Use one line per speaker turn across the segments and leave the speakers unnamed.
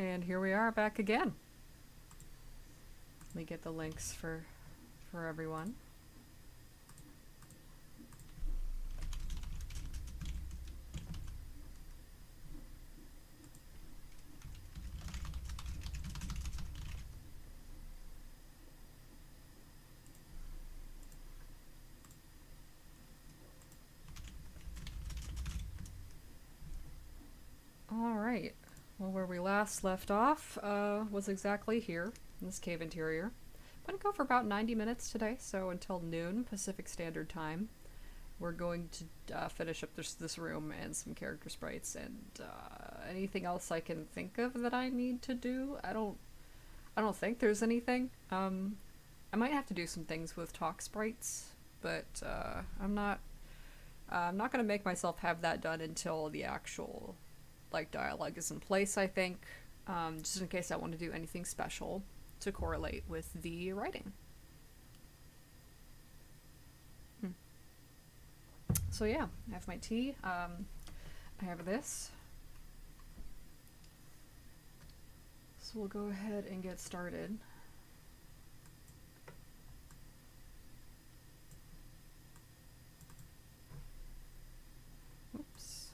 And here we are back again. Let me get the links for everyone. Alright, well, where we last left off was exactly here, in this cave interior. I'm going to go for about 90 minutes today, so until noon Pacific Standard Time. We're going to finish up this room and some character sprites, and anything else I can think of that I need to do. I don't think there's anything. I might have to do some things with talk sprites, but I'm not gonna make myself have that done until the actual dialogue is in place, I think, just in case I want to do anything special to correlate with the writing. So yeah, I have my tea. I have this. So we'll go ahead and get started. Oops.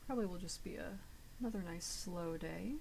Probably will just be another nice slow day.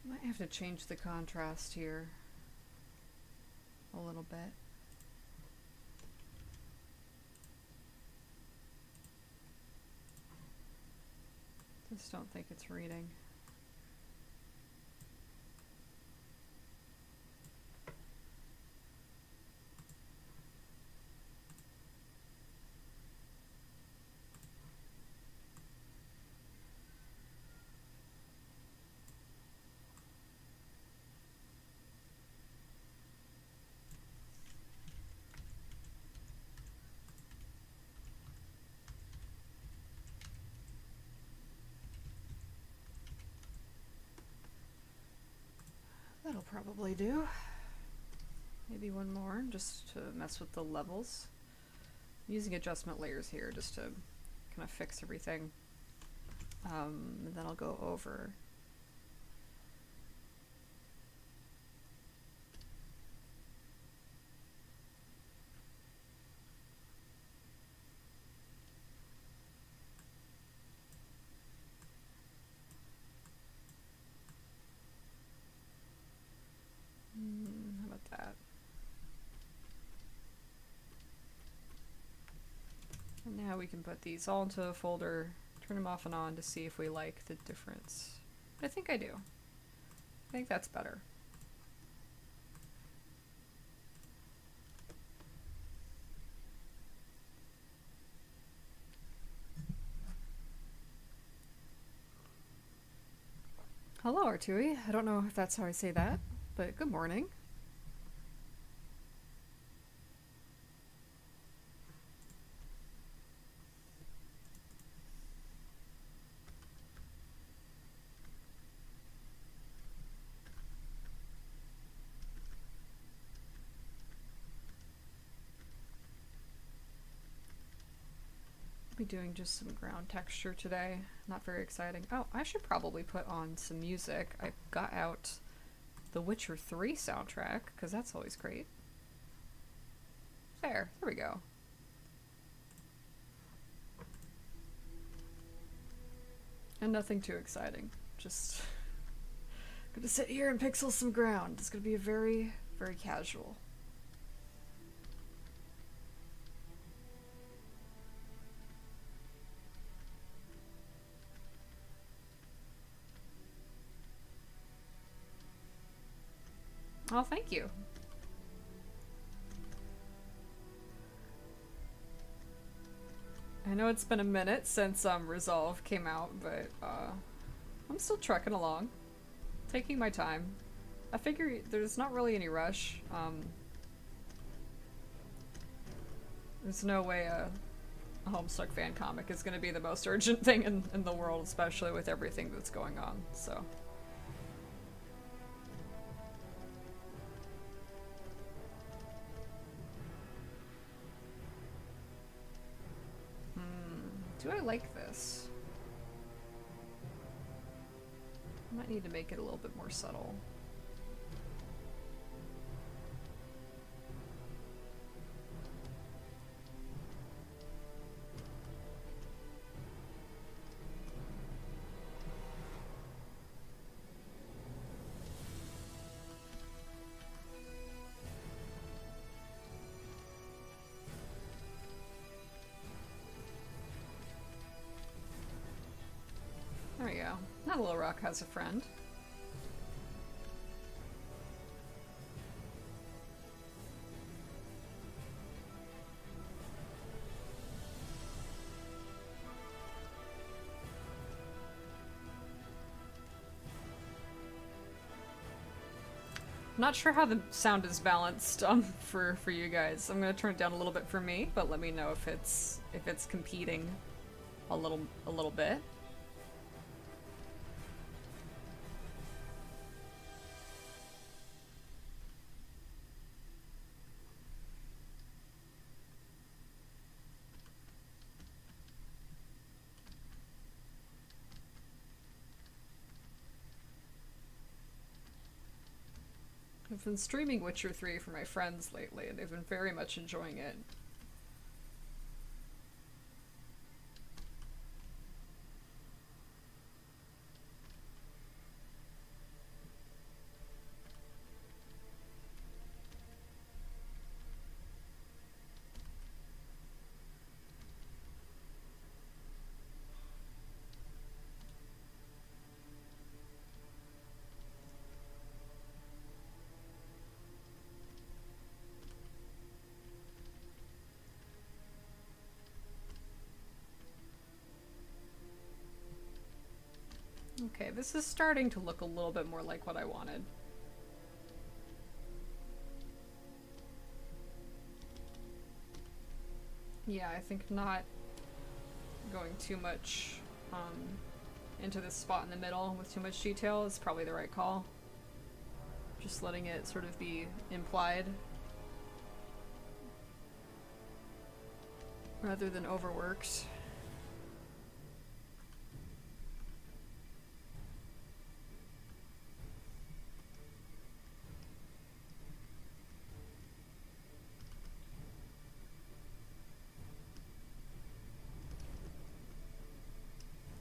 Might have to change the contrast here a little bit. Just don't think it's reading. That'll probably do. Maybe one more, just to mess with the levels. I'm using adjustment layers here just to kind of fix everything. And then I'll go over. How about that? And now we can put these all into a folder, turn them off and on to see if we like the difference. But I think I do. I think that's better. Hello, Artui. I don't know if that's how I say that, but good morning. be doing just some ground texture today. Not very exciting. Oh, I should probably put on some music. I got out the Witcher 3 soundtrack, because that's always great. There we go. And nothing too exciting. Just gonna sit here and pixel some ground. It's gonna be a very, very casual. Oh, thank you. I know it's been a minute since Resolve came out, but I'm still trekking along. Taking my time. I figure there's not really any rush. There's no way a Homestuck fan comic is going to be the most urgent thing in the world, especially with everything that's going on, so. Do I like this? I might need to make it a little bit more subtle. There we go. Now Little Rock has a friend. Not sure how the sound is balanced for you guys. I'm gonna turn it down a little bit for me, but let me know if it's competing a little bit. I've been streaming Witcher 3 for my friends lately, and they've been very much enjoying it. Okay, this is starting to look a little bit more like what I wanted. Yeah, I think not going too much into this spot in the middle with too much detail is probably the right call. Just letting it sort of be implied rather than overworked.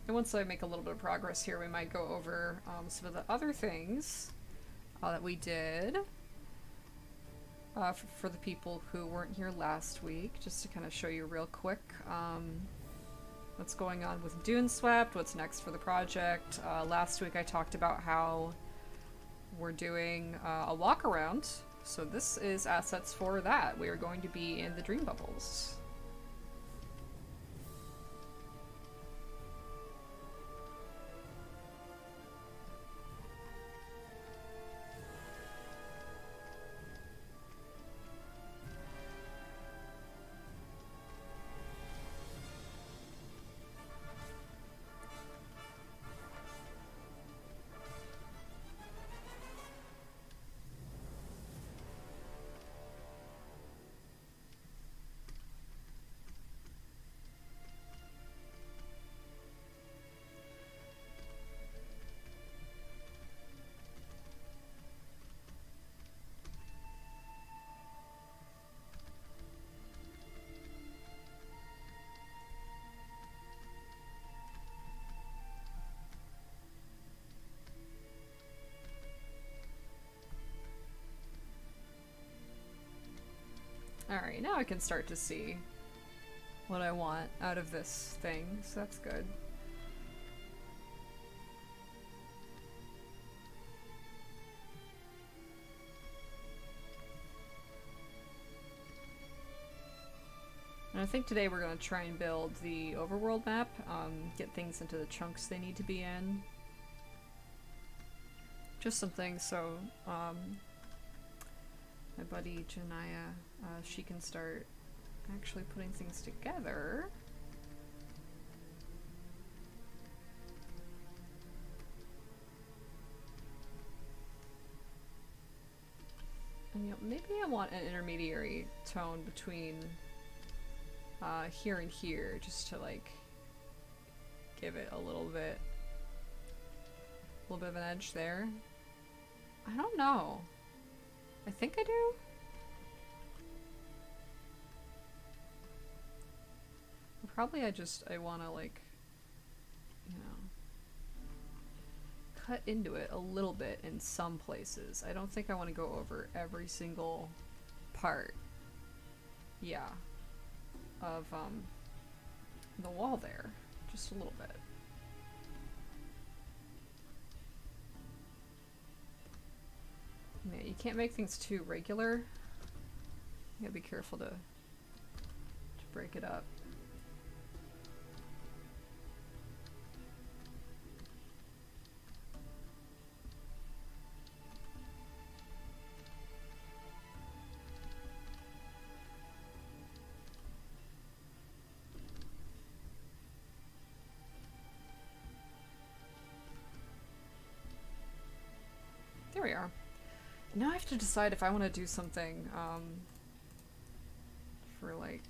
And once I make a little bit of progress here, we might go over some of the other things that we did for the people who weren't here last week, just to kind of show you real quick what's going on with Dune Swept, what's next for the project. Last week I talked about how we're doing a walk around, so this is assets for that. We are going to be in the Dream Bubbles. Okay, now I can start to see what I want out of this thing, so that's good. And I think today we're going to try and build the overworld map, get things into the chunks they need to be in. Just some things so my buddy Janaya, she can start actually putting things together. And, you know, maybe I want an intermediary tone between here and here, just to like give it a little bit of an edge there. I don't know. I think I do. Probably I want to like, you know, cut into it a little bit in some places. I don't think I want to go over every single part. Yeah. Of the wall there, just a little bit. Yeah, you can't make things too regular. You gotta be careful to break it up. There we are. Now I have to decide if I want to do something for like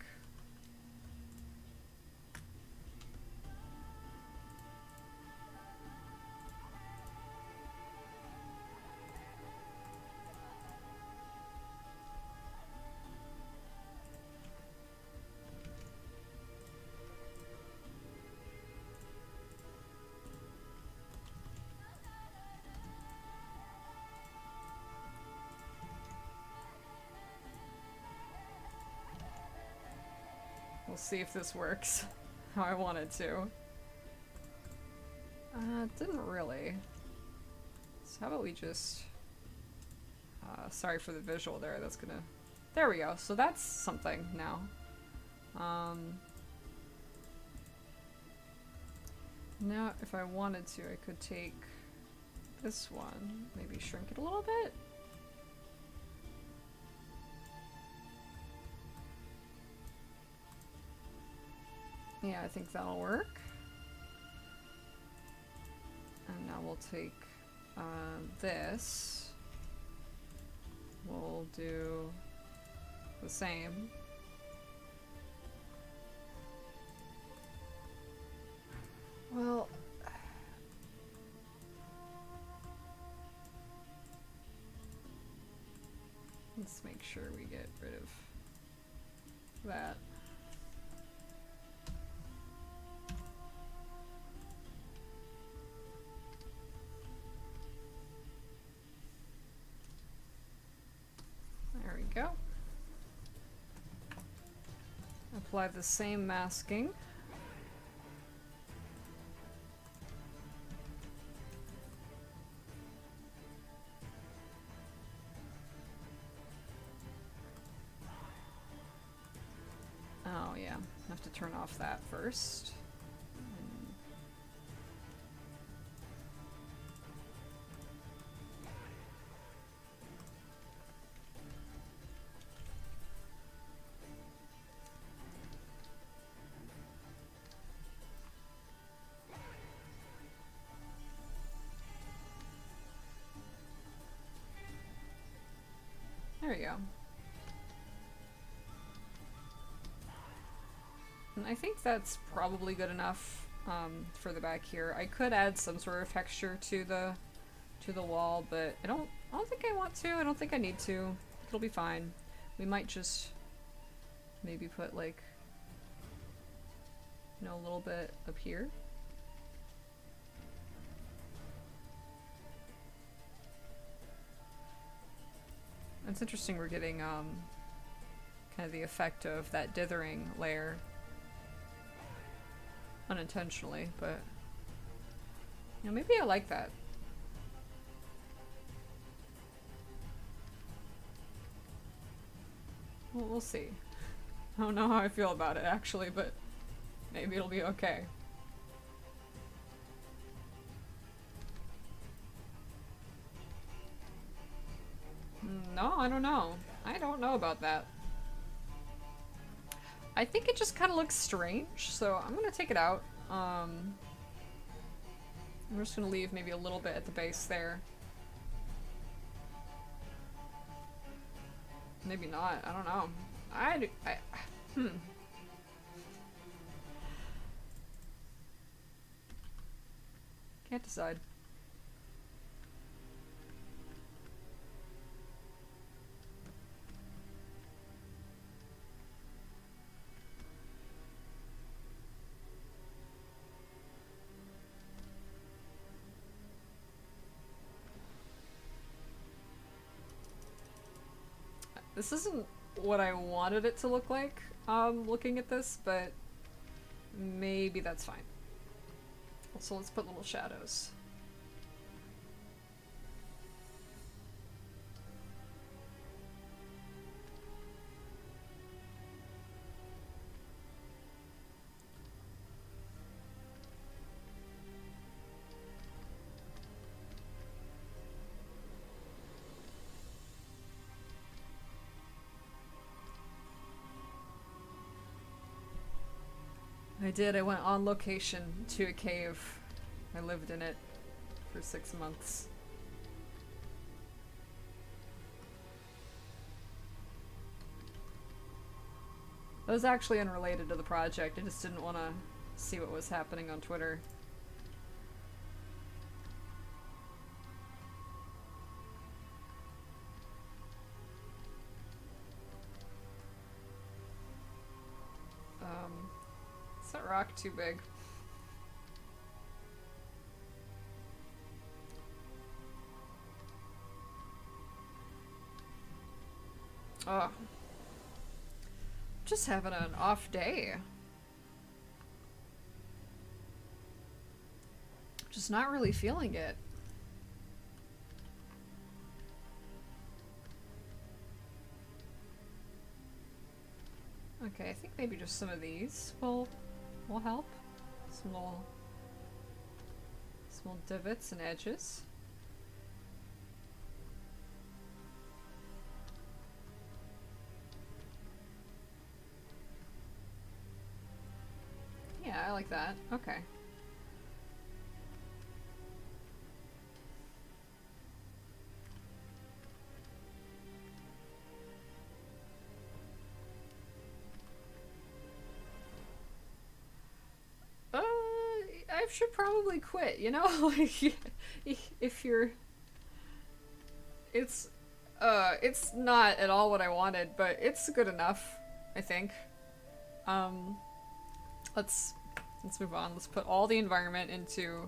we'll see if this works how I want it to. It didn't really. So how about we just... sorry for the visual there, that's gonna... There we go, so that's something now. Now if I wanted to, I could take this one, maybe shrink it a little bit. Yeah, I think that'll work. And now we'll take this. We'll do the same. Well, let's make sure we get rid of that. There we go. Apply the same masking. Oh yeah, I have to turn off that first. There you go. And I think that's probably good enough for the back here. I could add some sort of texture to the wall, but I don't think I want to. I don't think I need to. It'll be fine. We might just maybe put like, you know, a little bit up here. It's interesting we're getting kind of the effect of that dithering layer. Unintentionally, but you know, maybe I like that. Well, we'll see. I don't know how I feel about it actually, but maybe it'll be okay. No, I don't know. I don't know about that. I think it just kind of looks strange, so I'm gonna take it out. I'm just gonna leave maybe a little bit at the base there. Maybe not. I don't know. Can't decide. This isn't what I wanted it to look like, looking at this, but maybe that's fine. So let's put little shadows. I did. I went on location to a cave. I lived in it for 6 months. That was actually unrelated to the project. I just didn't want to see what was happening on Twitter. Is that rock too big? Oh. Just having an off day. Just not really feeling it. Okay, I think maybe just some of these will help. Small divots and edges. Yeah, I like that. Okay. I should probably quit, you know? Like, if you're... It's not at all what I wanted, but it's good enough, I think. Let's move on. Let's put all the environment into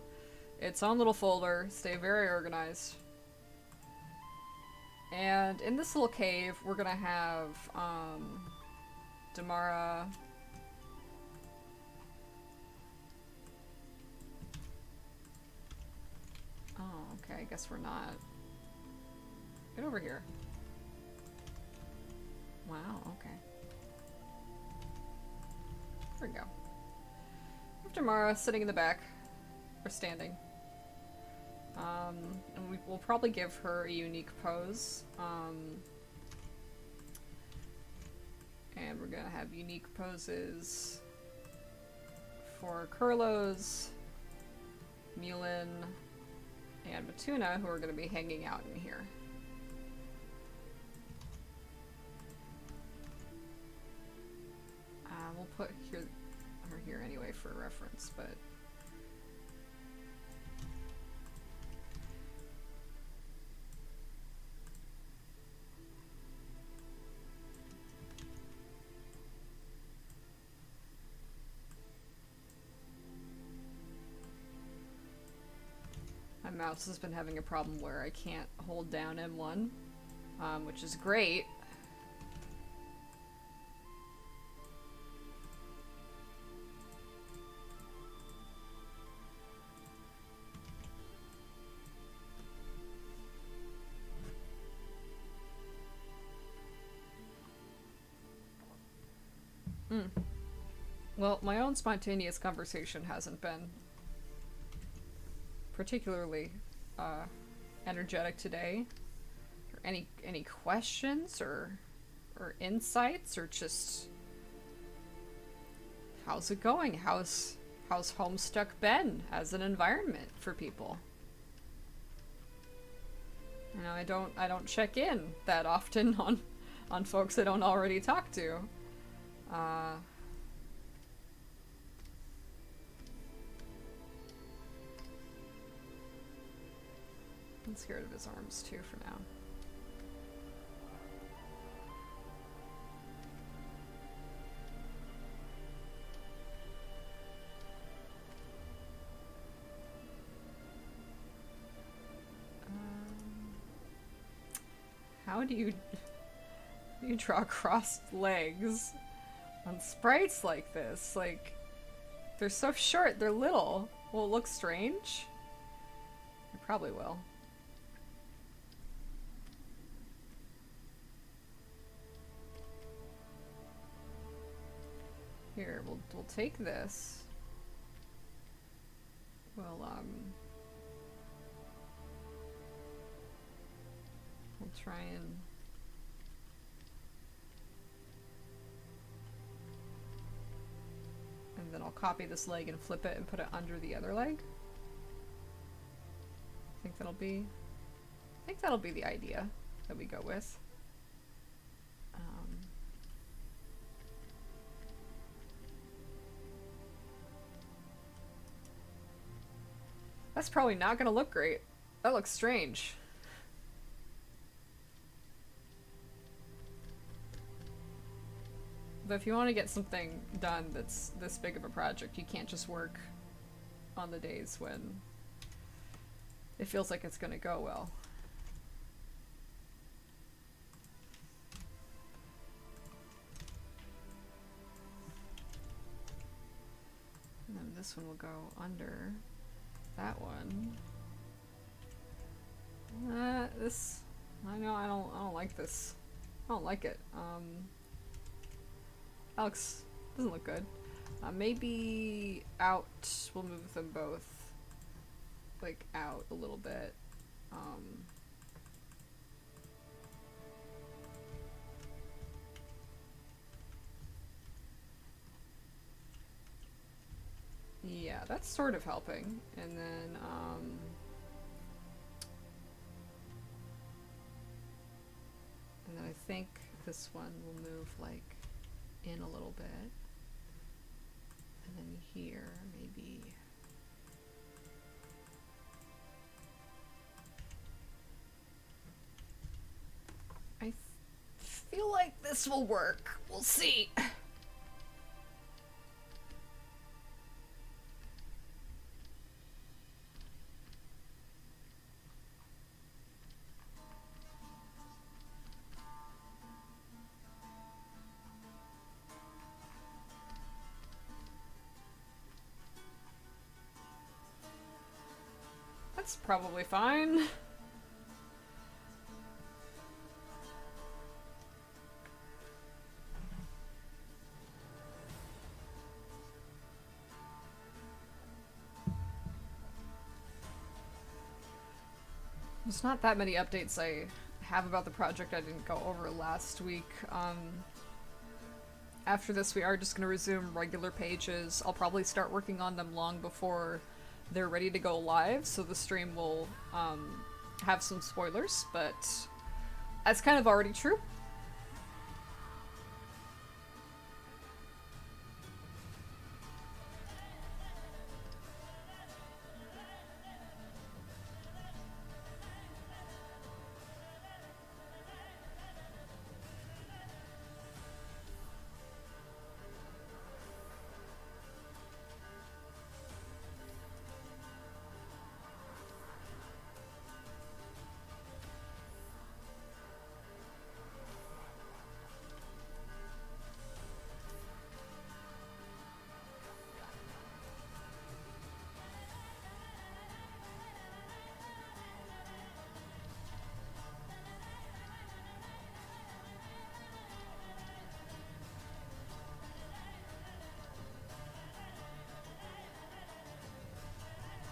its own little folder, stay very organized. And in this little cave, we're gonna have, Damara... Oh, okay, I guess we're not. Get over here. Wow, okay. There we go. After Mara sitting in the back, or standing. And we'll probably give her a unique pose. And we're gonna have unique poses for Kurlos, Mulin, and Matuna, who are gonna be hanging out in here. We'll put her here anyway for reference, but... My mouse has been having a problem where I can't hold down M1, which is great. Mm. Well, my own spontaneous conversation hasn't been particularly uh, energetic today. Any questions or insights or just how's it going? How's Homestuck been as an environment for people? You know, I don't check in that often on folks I don't already talk to. Uh, I'm scared of his arms too for now. How do you draw crossed legs on sprites like this? Like, they're so short, they're little. Will it look strange? It probably will. Here, we'll take this. We'll try and then I'll copy this leg and flip it and put it under the other leg. I think that'll be the idea that we go with. That's probably not gonna look great. That looks strange. But if you want to get something done that's this big of a project, you can't just work on the days when it feels like it's gonna go well. And then this one will go under that one. This, I know I don't like this. I don't like it. Alex doesn't look good. Maybe out. We'll move them both like out a little bit. Yeah, that's sort of helping. And then I think this one will move like in a little bit. And then here, maybe. I feel like this will work. We'll see. That's probably fine. There's not that many updates I have about the project I didn't go over last week. After this, we are just going to resume regular pages. I'll probably start working on them long before they're ready to go live, so the stream will have some spoilers, but that's kind of already true.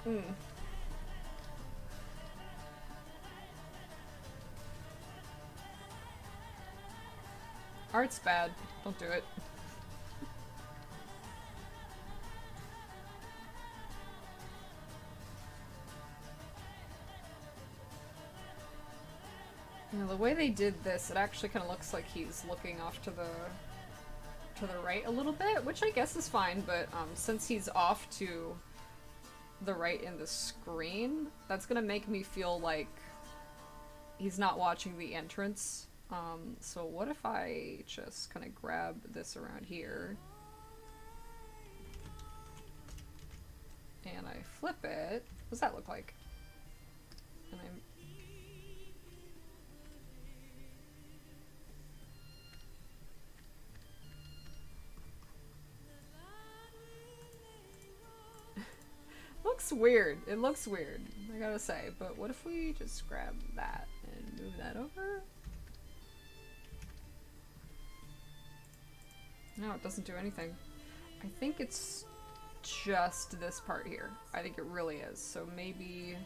Mm. Art's bad. Don't do it. You know, the way they did this, it actually kind of looks like he's looking off to the right a little bit, which I guess is fine, but since he's off to the right in the screen, that's gonna make me feel like he's not watching the entrance. So what if I just kind of grab this around here and I flip it? What does that look like? And I'm looks weird. It looks weird, I gotta say. But what if we just grab that and move that over? No, it doesn't do anything. I think it's just this part here. I think it really is. So maybe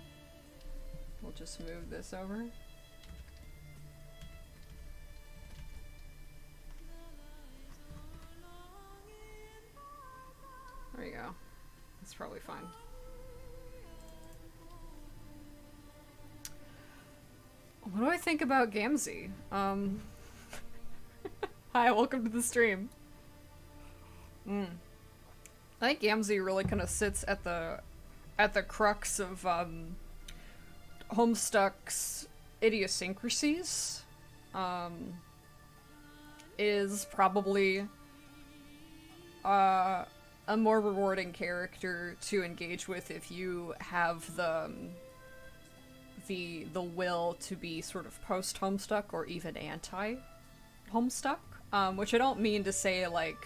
we'll just move this over. There you go. That's probably fine. What do I think about Gamzee? Hi, welcome to the stream. I think Gamzee really kind of sits at the crux of Homestuck's idiosyncrasies. Is probably a more rewarding character to engage with if you have the will to be sort of post-Homestuck or even anti-Homestuck. Which I don't mean to say like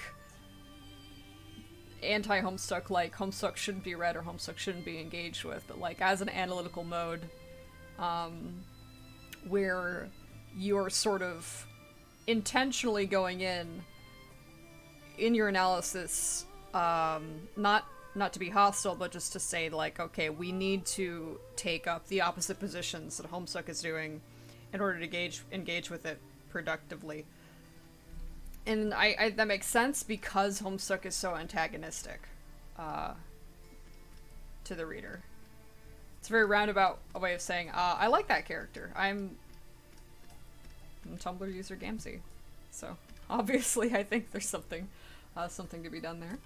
anti-Homestuck, like Homestuck shouldn't be read or Homestuck shouldn't be engaged with, but like as an analytical mode, where you're sort of intentionally going in your analysis, not to be hostile, but just to say like, okay, we need to take up the opposite positions that Homestuck is doing in order to engage with it productively. And I that makes sense because Homestuck is so antagonistic to the reader. It's a very roundabout way of saying, I like that character. I'm Tumblr user Gamzee. So, obviously I think there's something to be done there.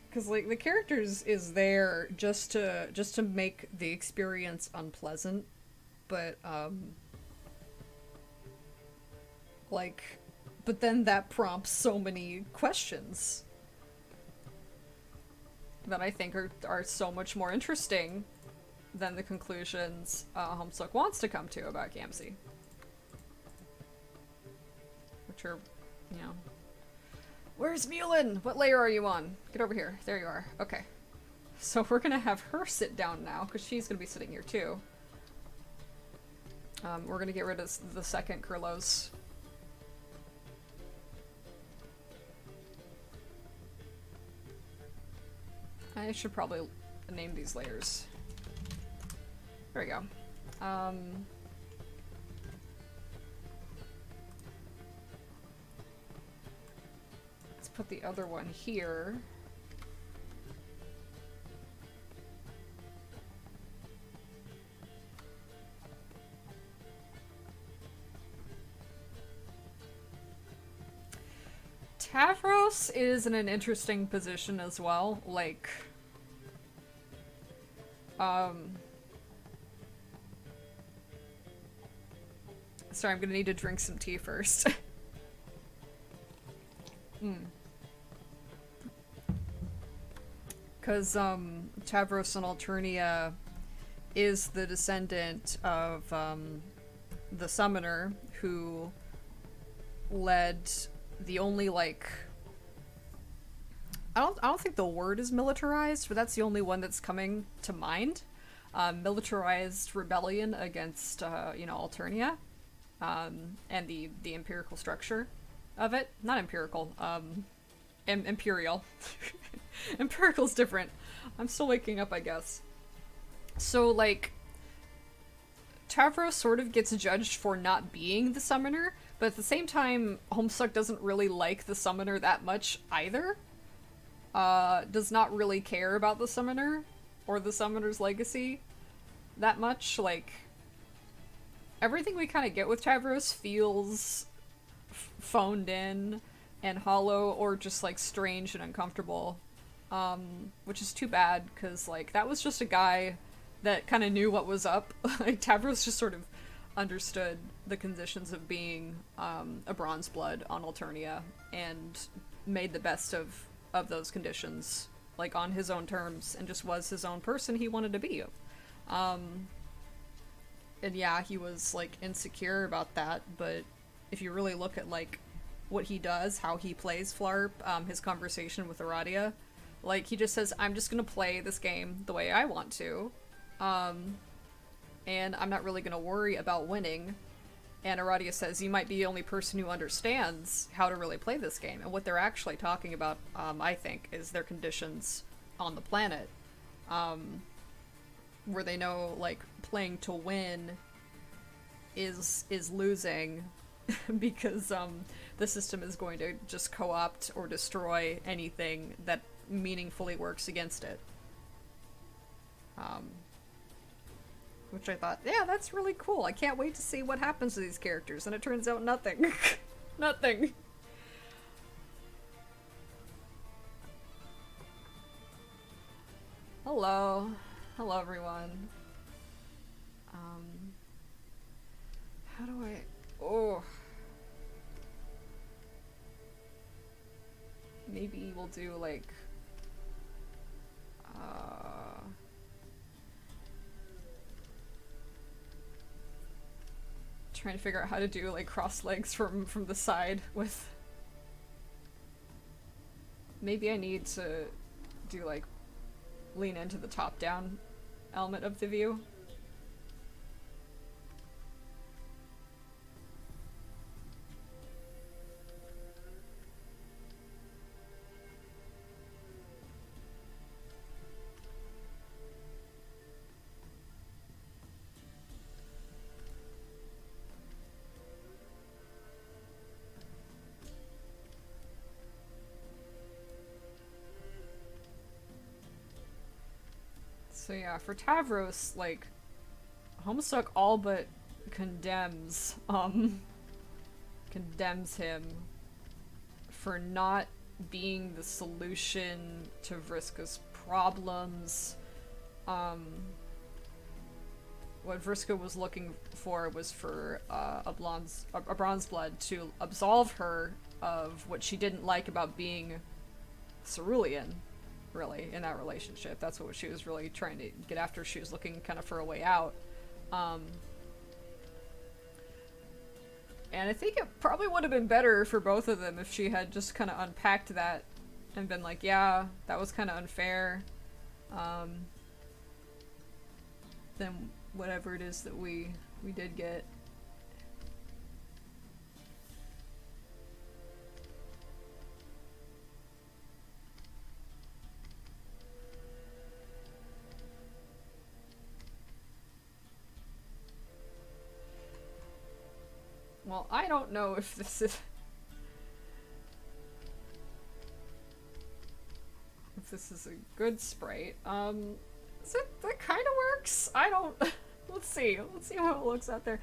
Because like the characters is there just to make the experience unpleasant, but but then that prompts so many questions that I think are so much more interesting than the conclusions Homestuck wants to come to about Gamzee, which are, you know. Where's Mulin? What layer are you on? Get over here. There you are. Okay. So we're gonna have her sit down now, because she's gonna be sitting here too. We're gonna get rid of the second Kurlos. I should probably name these layers. There we go. Put the other one here. Tavros is in an interesting position as well. Like, sorry, I'm gonna need to drink some tea first. Because Tavros and Alternia is the descendant of the summoner who led the only, like, I don't think the word is militarized, but that's the only one that's coming to mind. militarized rebellion against, Alternia, and the empirical structure of it. Not empirical, imperial. Empirical's different. I'm still waking up, I guess. So, like, Tavros sort of gets judged for not being the summoner, but at the same time, Homestuck doesn't really like the summoner that much either. Does not really care about the summoner or the summoner's legacy that much. Like, everything we kind of get with Tavros feels phoned in and hollow or just like strange and uncomfortable, which is too bad because like that was just a guy that kind of knew what was up. Like Tavros just sort of understood the conditions of being a bronze blood on Alternia and made the best of those conditions, like on his own terms, and just was his own person he wanted to be. And yeah, he was like insecure about that, but if you really look at like what he does, how he plays Flarp, his conversation with Aradia, like he just says, I'm just gonna play this game the way I want to, and I'm not really gonna worry about winning. And Aradia says, you might be the only person who understands how to really play this game. And what they're actually talking about, I think, is their conditions on the planet, where they know, like, playing to win is losing because the system is going to just co-opt or destroy anything that meaningfully works against it. Which I thought, yeah, that's really cool. I can't wait to see what happens to these characters. And it turns out nothing. Nothing. Hello. Hello, everyone. How do I... Oh. Maybe we'll do, like... Trying to figure out how to do, like, cross legs from the side with... Maybe I need to do, like, lean into the top-down element of the view. So yeah, for Tavros, like, Homestuck all but condemns him for not being the solution to Vriska's problems. What Vriska was looking for was for a bronze blood to absolve her of what she didn't like about being cerulean, really, in that relationship. That's what she was really trying to get after. She was looking kind of for a way out. And I think it probably would have been better for both of them if she had just kind of unpacked that and been like, yeah, that was kind of unfair. Than whatever it is that we did get. Well, I don't know if this is... if this is a good sprite. That kind of works? I don't... Let's see. Let's see how it looks out there.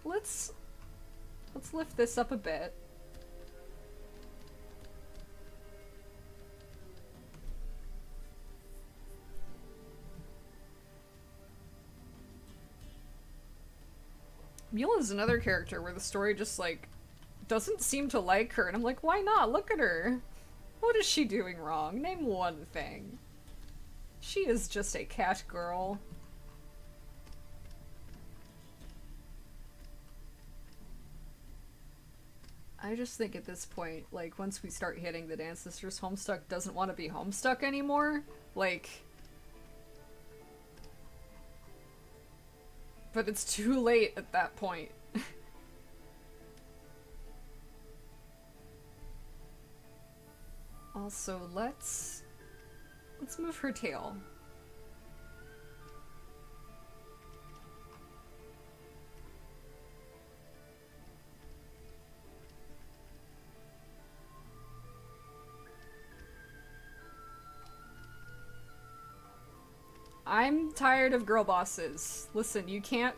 Let's lift this up a bit. Mula's another character where the story just, like, doesn't seem to like her, and I'm like, why not? Look at her. What is she doing wrong? Name one thing. She is just a cat girl. I just think at this point, like, once we start hitting the Dance Sisters, Homestuck doesn't want to be Homestuck anymore. Like, But it's too late at that point. Also, let's move her tail. I'm tired of girl bosses. Listen, you can't...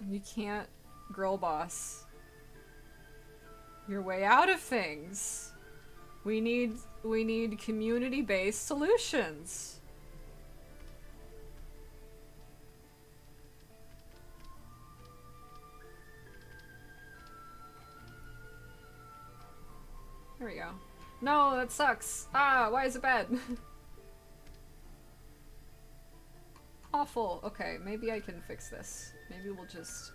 you can't girl boss your way out of things. We need community-based solutions. There we go. No, that sucks. Ah, why is it bad? Awful. Okay, maybe I can fix this. Maybe we'll just...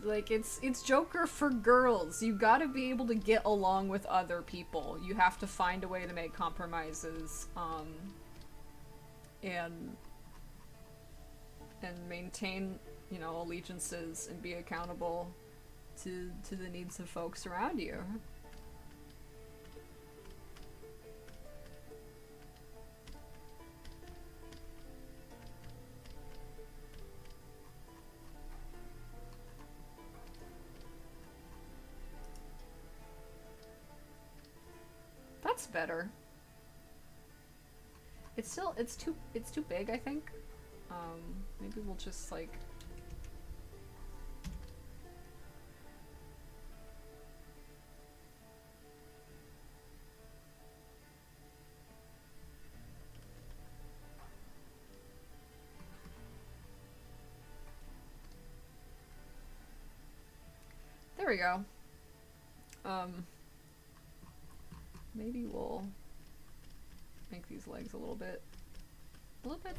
Like, it's Joker for girls. You gotta be able to get along with other people. You have to find a way to make compromises, and maintain, you know, allegiances and be accountable to the needs of folks around you. That's better. It's still, it's too big, I think. Maybe we'll just like... There we go. Maybe we'll make these legs a little bit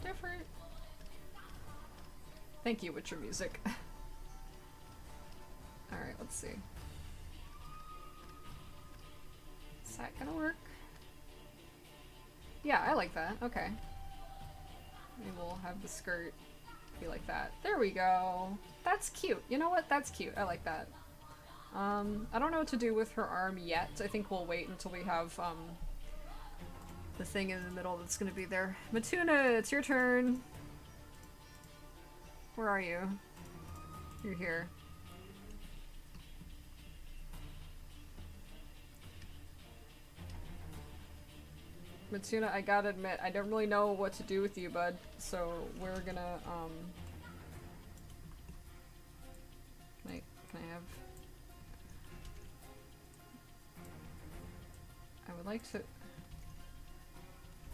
different. Thank you, Witcher music. Alright, let's see. Is that gonna work? Yeah, I like that. Okay. Maybe we'll have the skirt be like that. There we go. That's cute. You know what? That's cute. I like that. I don't know what to do with her arm yet. I think we'll wait until we have, the thing in the middle that's gonna be there. Matuna, it's your turn. Where are you? You're here. Matuna, I gotta admit, I don't really know what to do with you, bud. So we're gonna, can I have... I would like to...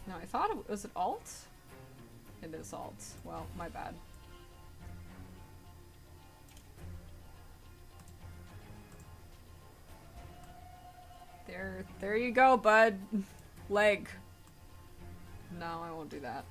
No, I thought it was it alt? It is alt. Well, my bad. There you go, bud. Leg. No, I won't do that.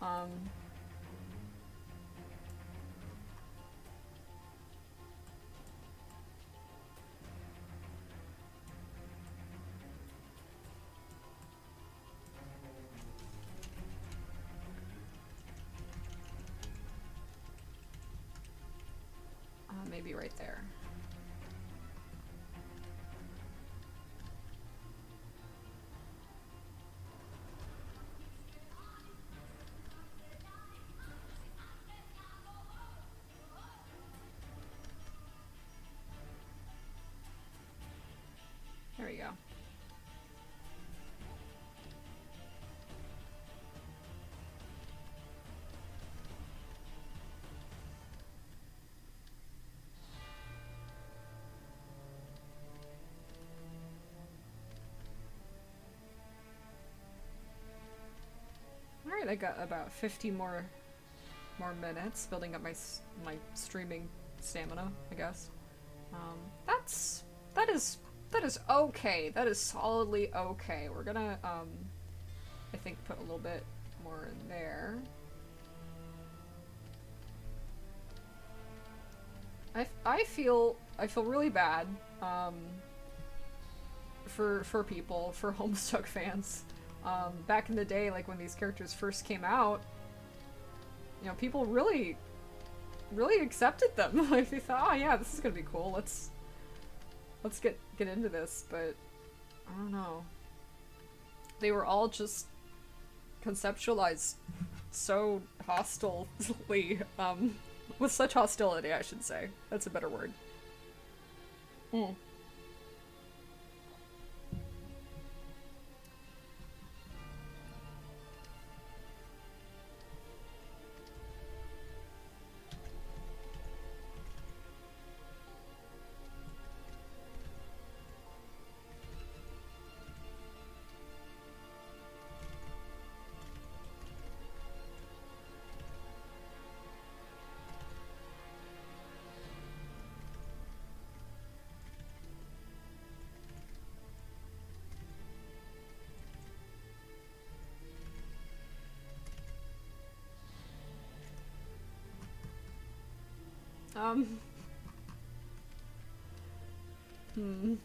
Maybe right there. There we go. Alright, I got about 50 more minutes, building up my streaming stamina, I guess. That is okay. That is solidly okay. We're gonna, I think put a little bit more in there. I feel really bad, um, for people, for Homestuck fans. Back in the day, like when these characters first came out, you know, people really accepted them. Like they thought, oh yeah, this is gonna be cool. Let's get into this. But I don't know. They were all just conceptualized so hostilely, with such hostility, I should say. That's a better word. Mm. Um. Hmm.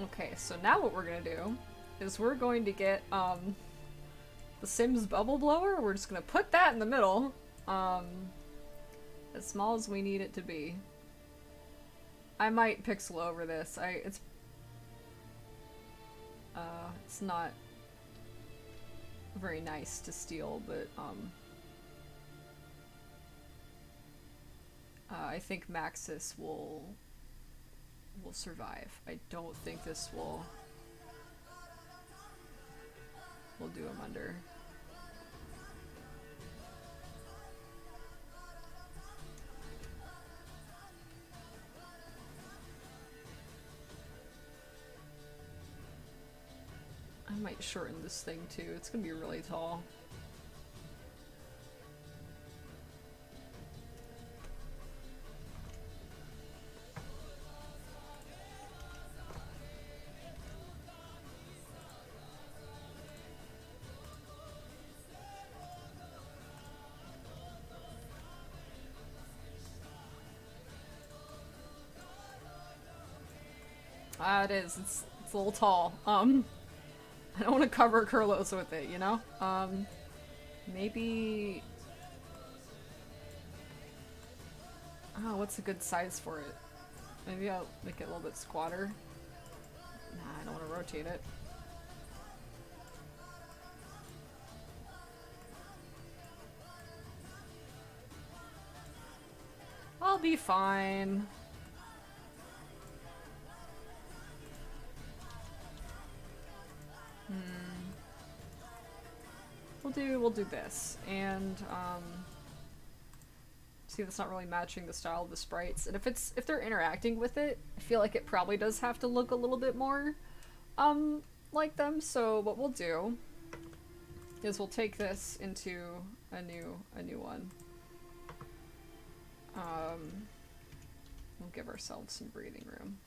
Okay, so now what we're gonna do is we're going to get, the Sims bubble blower. We're just gonna put that in the middle, um, as small as we need it to be. I might pixel over this. It's not very nice to steal, but, I think Maxis will survive. I don't think this will do him under. I might shorten this thing too. It's gonna be really tall. Ah, it is. It's a little tall. I don't want to cover Kurlos with it, you know? Maybe... Oh, what's a good size for it? Maybe I'll make it a little bit squatter. Nah, I don't want to rotate it. I'll be fine. We'll do this, and see, that's not really matching the style of the sprites. And if they're interacting with it, I feel like it probably does have to look a little bit more like them. So what we'll do is we'll take this into a new one. We'll give ourselves some breathing room.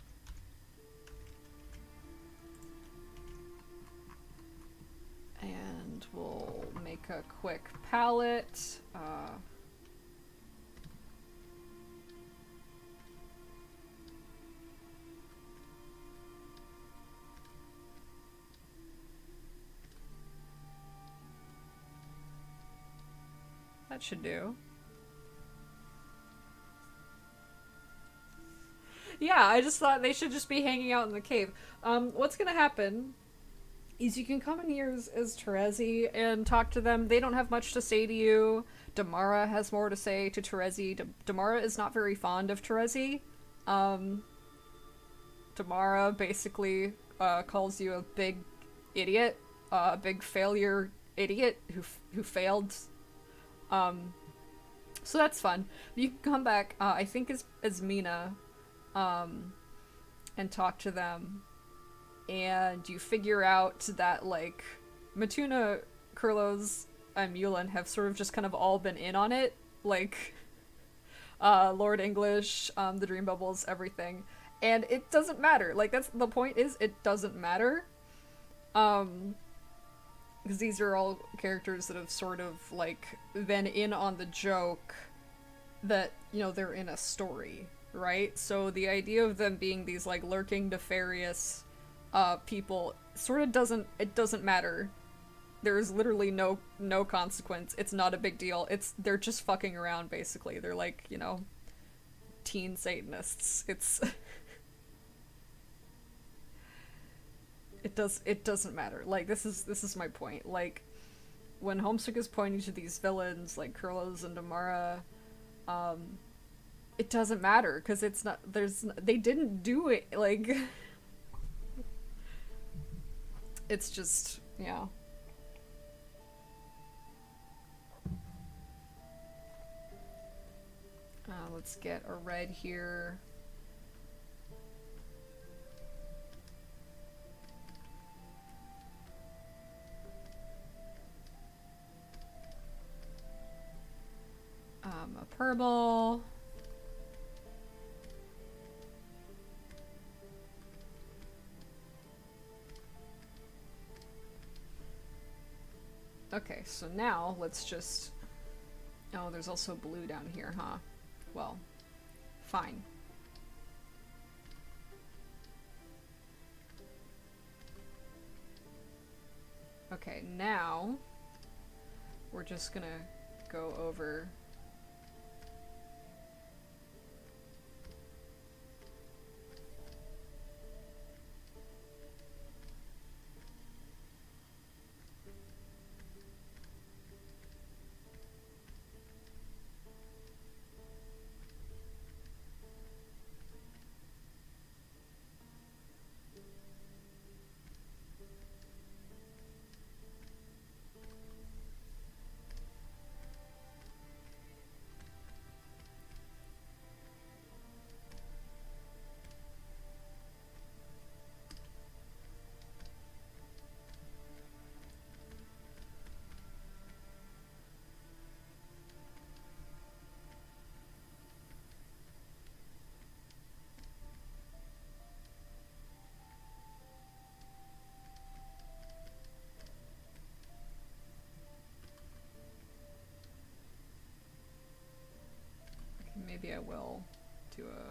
And we'll make a quick palette. That should do. Yeah, I just thought they should just be hanging out in the cave. What's gonna happen is you can come in here as Terezi and talk to them. They don't have much to say to you. Damara has more to say to Terezi. Damara is not very fond of Terezi. Damara basically calls you a big idiot, a big failure idiot who failed. So that's fun. You can come back, I think as Mina, and talk to them, and you figure out that, like, Matuna, Kurlos, and Mulan have sort of just kind of all been in on it. Like, Lord English, the Dream Bubbles, everything. And it doesn't matter. Like, that's the point is, it doesn't matter. Because these are all characters that have sort of, like, been in on the joke that, you know, they're in a story, right? So the idea of them being these, like, lurking, nefarious, people sort of doesn't matter. There's literally no consequence. It's not a big deal. They're just fucking around, basically. They're like, you know, teen Satanists. It doesn't matter. Like, this is my point. Like, when Homesick is pointing to these villains like Kurlos and Damara, it doesn't matter because it's not. They didn't do it. Like, it's just, yeah. Let's get a red here. A purple. Okay, so now let's just... Oh, there's also blue down here, huh? Well, fine. Okay, now we're just gonna go over... Maybe I will do a...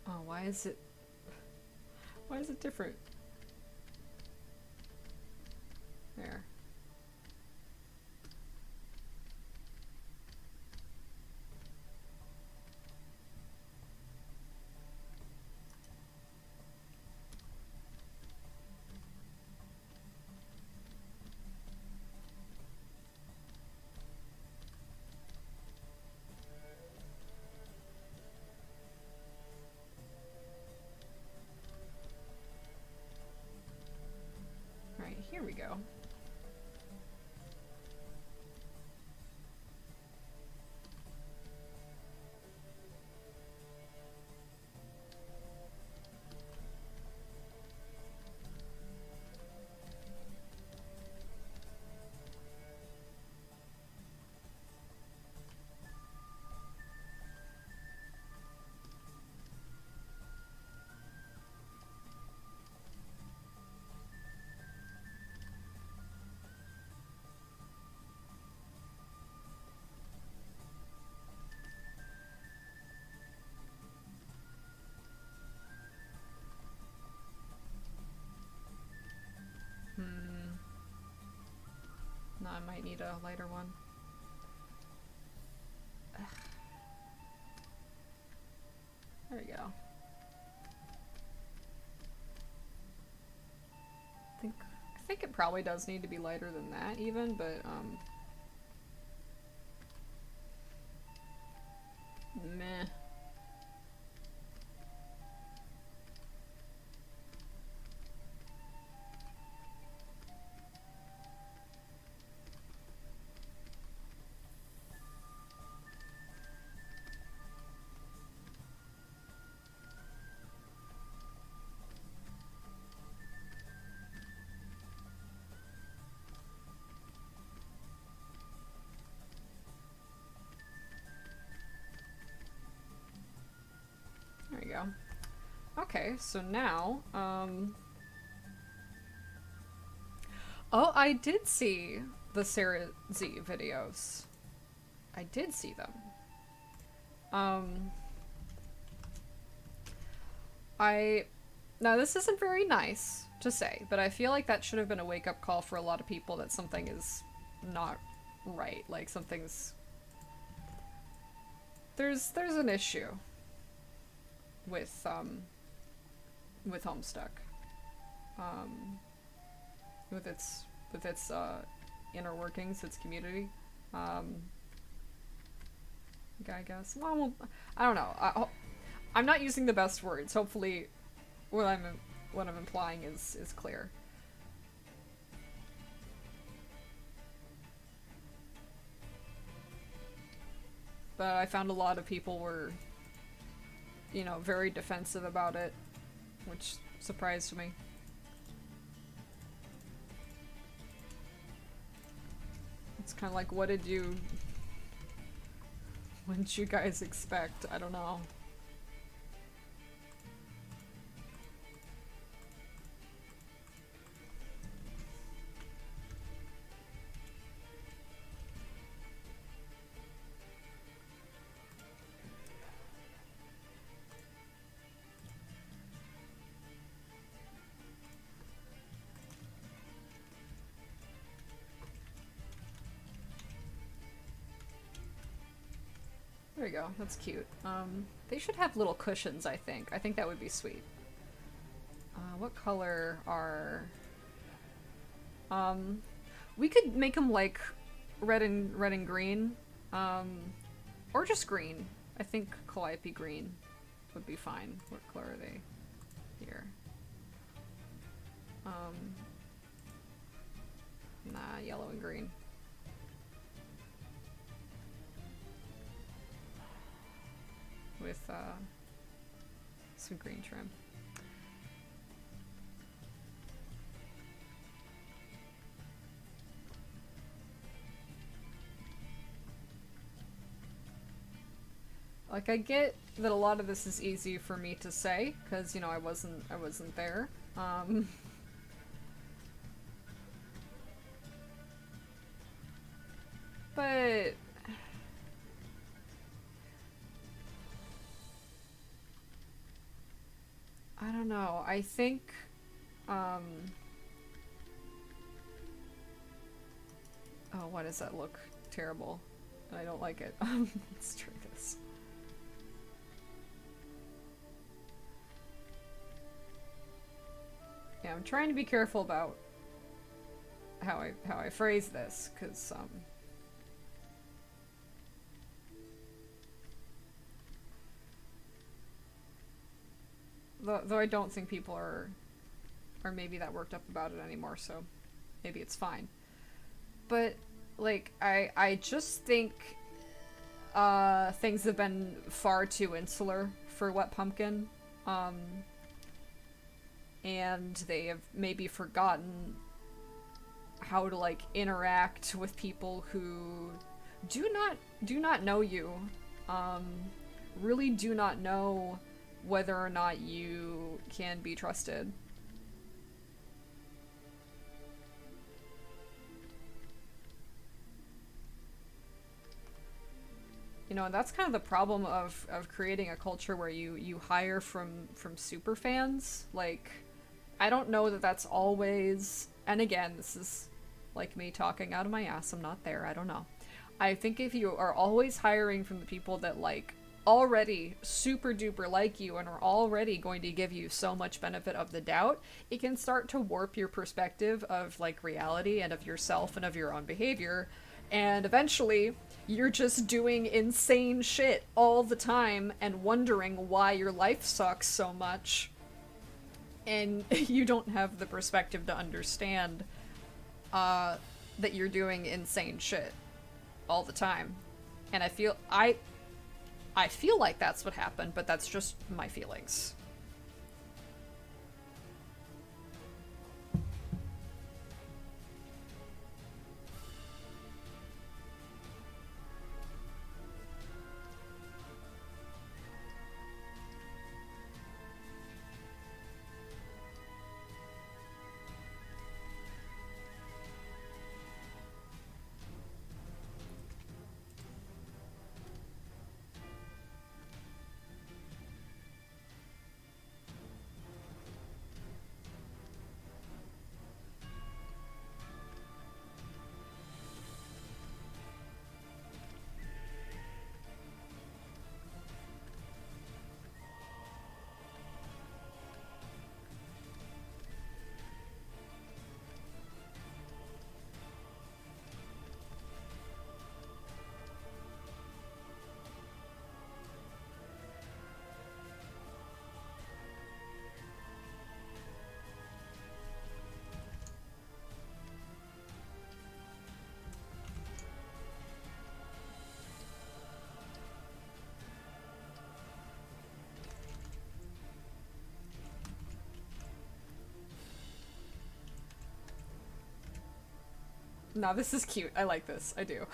Oh, why is it... Why is it different? There. Right, here we go. No, I might need a lighter one. Ugh. There we go. I think it probably does need to be lighter than that even, but meh. we go. Okay, so now, oh, I did see the Sarah Z videos. I did see them. Now this isn't very nice to say, but I feel like that should have been a wake-up call for a lot of people that something is not right. Like something's... There's an issue with Homestuck. With its inner workings, its community. I guess. Well, I don't know. I'm not using the best words. Hopefully, what I'm implying is clear. But I found a lot of people were, you know, very defensive about it, which surprised me. It's kind of like, what did you guys expect? I don't know. There you go. That's cute. They should have little cushions, I think. I think that would be sweet. What color are... we could make them like red and green. Or just green. I think Calliope green would be fine. What color are they? Here. Nah, yellow and green. With some green trim. Like, I get that a lot of this is easy for me to say, because, you know, I wasn't there. But... I don't know. I think, oh, why does that look terrible? I don't like it. Let's try this. Yeah, I'm trying to be careful about how I phrase this, because, though I don't think people are maybe that worked up about it anymore, so maybe it's fine. But, like, I just think things have been far too insular for Wet Pumpkin. And they have maybe forgotten how to, like, interact with people who do not know you. Really do not know whether or not you can be trusted. You know, and that's kind of the problem of creating a culture where you hire from super fans. Like, I don't know that that's always, and again, this is like me talking out of my ass, I'm not there, I don't know. I think if you are always hiring from the people that, like, already super duper like you and are already going to give you so much benefit of the doubt, it can start to warp your perspective of, like, reality and of yourself and of your own behavior. And eventually, you're just doing insane shit all the time and wondering why your life sucks so much. And you don't have the perspective to understand that you're doing insane shit all the time. And I feel like that's what happened, but that's just my feelings. No, this is cute. I like this. I do.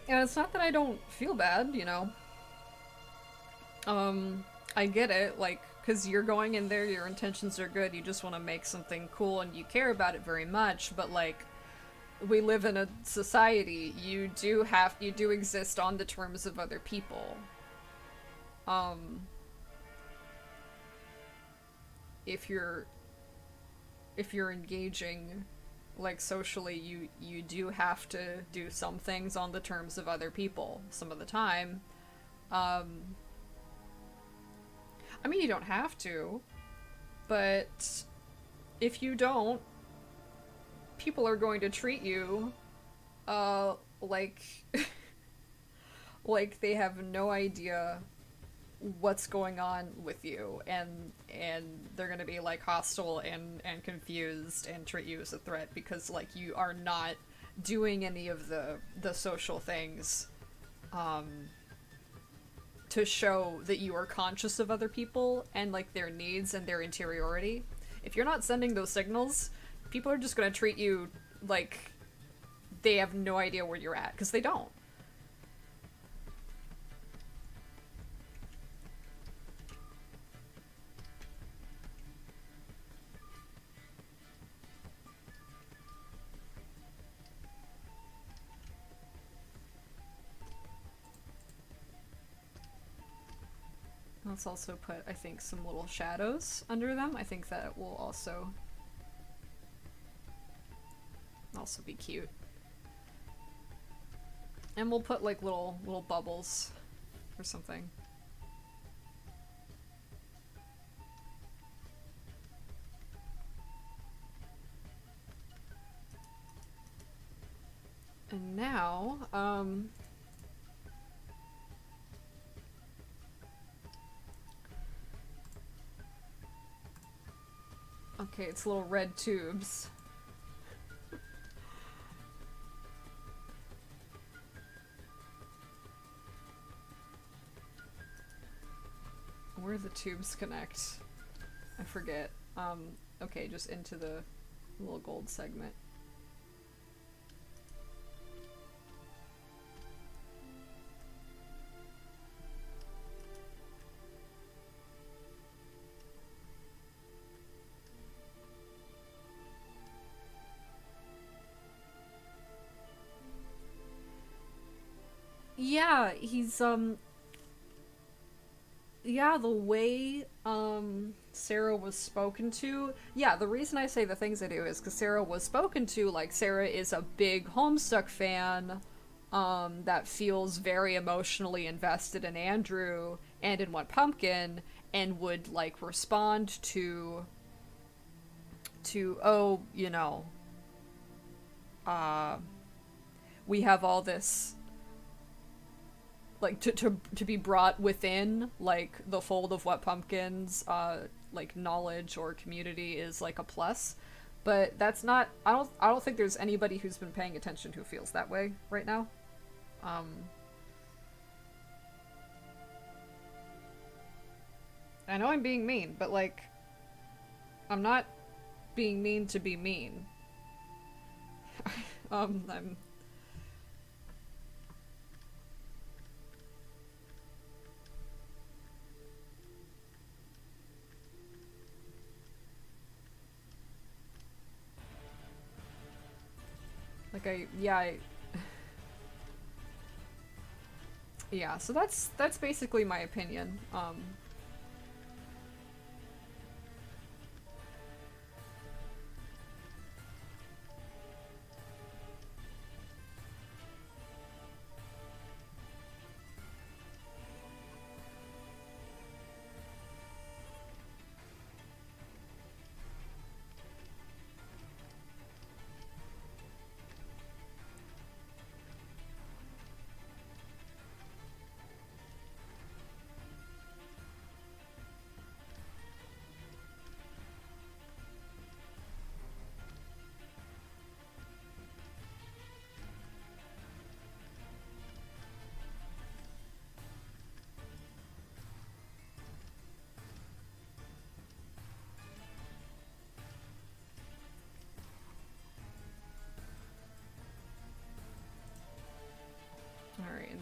And it's not that I don't feel bad, you know. I get it, like, because you're going in there, your intentions are good, you just want to make something cool and you care about it very much, but, like, we live in a society, you do exist on the terms of other people. Um, if you're, if you're engaging, like, socially, you do have to do some things on the terms of other people some of the time. Um, I mean, you don't have to, but if you don't, people are going to treat you, like, like they have no idea what's going on with you, and they're gonna be like hostile and confused and treat you as a threat because like you are not doing any of the social things, um, to show that you are conscious of other people and like their needs and their interiority. If you're not sending those signals, people are just going to treat you like they have no idea where you're at because they don't. Let's also put, I think, some little shadows under them. I think that will also be cute. And we'll put like little bubbles or something. And now, okay, it's little red tubes. Where the tubes connect? I forget. Okay, just into the little gold segment. Yeah, yeah, the way Sarah was spoken to. Yeah, the reason I say the things I do is because Sarah was spoken to like Sarah is a big Homestuck fan, that feels very emotionally invested in Andrew and in One Pumpkin, and would like respond to oh, you know, uh, we have all this, like to be brought within like the fold of What Pumpkins, like knowledge or community is like a plus. But that's not, I don't think there's anybody who's been paying attention who feels that way right now. um I know I'm being mean, but like I'm not being mean to be mean. I'm like yeah, so that's basically my opinion.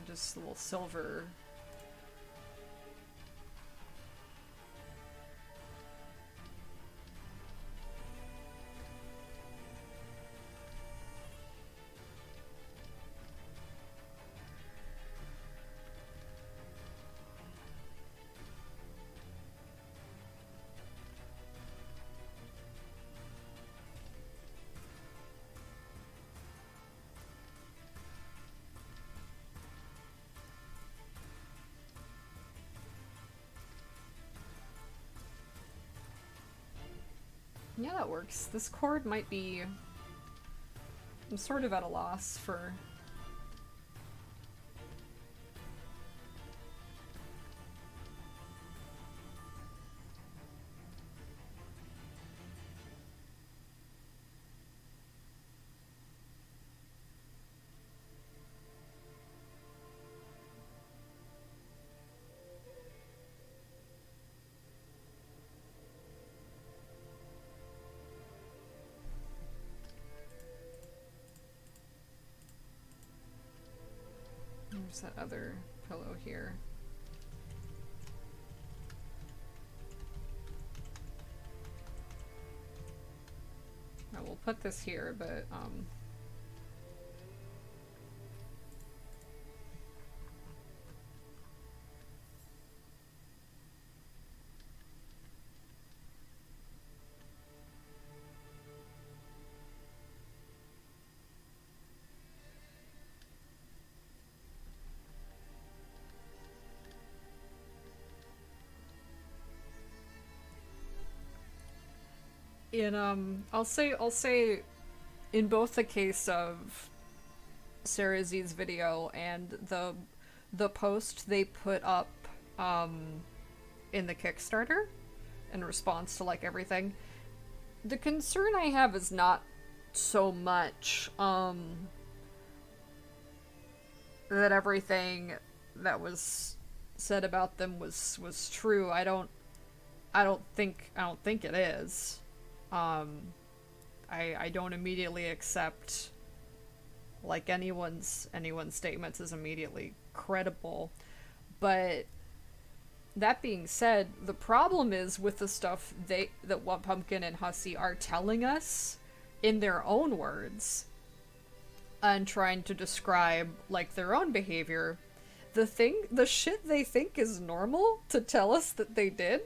just a little silver. Yeah, that works. This chord might be... I'm sort of at a loss for... There's that other pillow here. I will put this here, but in I'll say in both the case of Sarah Z's video and the post they put up in the Kickstarter in response to like everything, the concern I have is not so much that everything that was said about them was true. I don't think it is. I don't immediately accept like anyone's statements as immediately credible. But that being said, the problem is with the stuff that What Pumpkin and Hussy are telling us in their own words and trying to describe like their own behavior, the shit they think is normal to tell us that they did,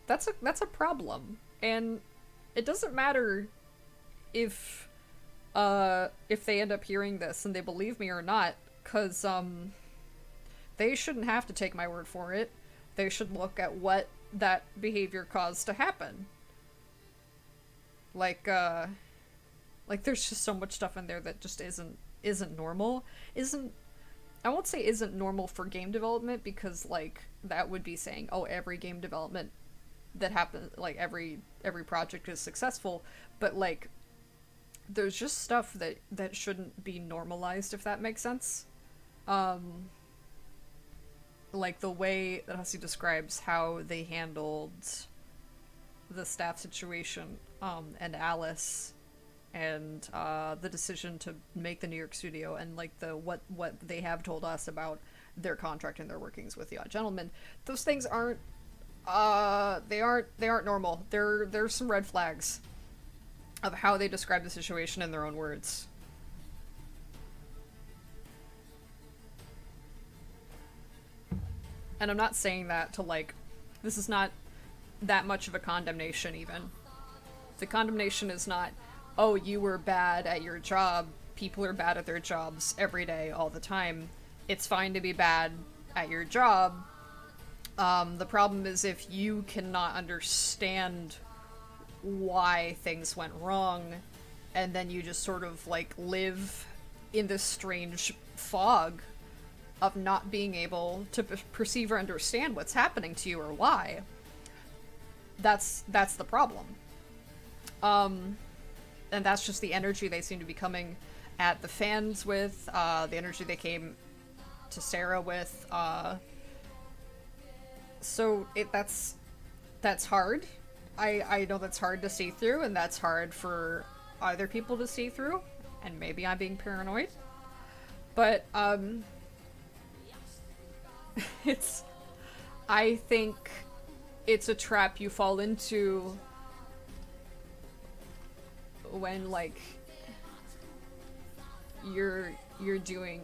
that's a problem. And it doesn't matter if they end up hearing this and they believe me or not, cause they shouldn't have to take my word for it. They should look at what that behavior caused to happen. Like there's just so much stuff in there that just isn't normal. I won't say isn't normal for game development, because like that would be saying, oh, every game development that happens, like every project is successful, but like there's just stuff that shouldn't be normalized, if that makes sense. Like the way that Hussy describes how they handled the staff situation, and Alice, and the decision to make the New York studio, and like the what they have told us about their contract and their workings with the Odd Gentleman. Those things aren't they aren't normal. There's some red flags of how they describe the situation in their own words. And I'm not saying that to like, this is not that much of a condemnation even. The condemnation is not, oh, you were bad at your job. People are bad at their jobs every day, all the time. It's fine to be bad at your job. The problem is if you cannot understand why things went wrong, and then you just sort of like live in this strange fog of not being able to perceive or understand what's happening to you or why. That's the problem. And that's just the energy they seem to be coming at the fans with, the energy they came to Sarah with. So that's hard. I know that's hard to see through, and that's hard for other people to see through, and maybe I'm being paranoid. But it's I think it's a trap you fall into when like you're doing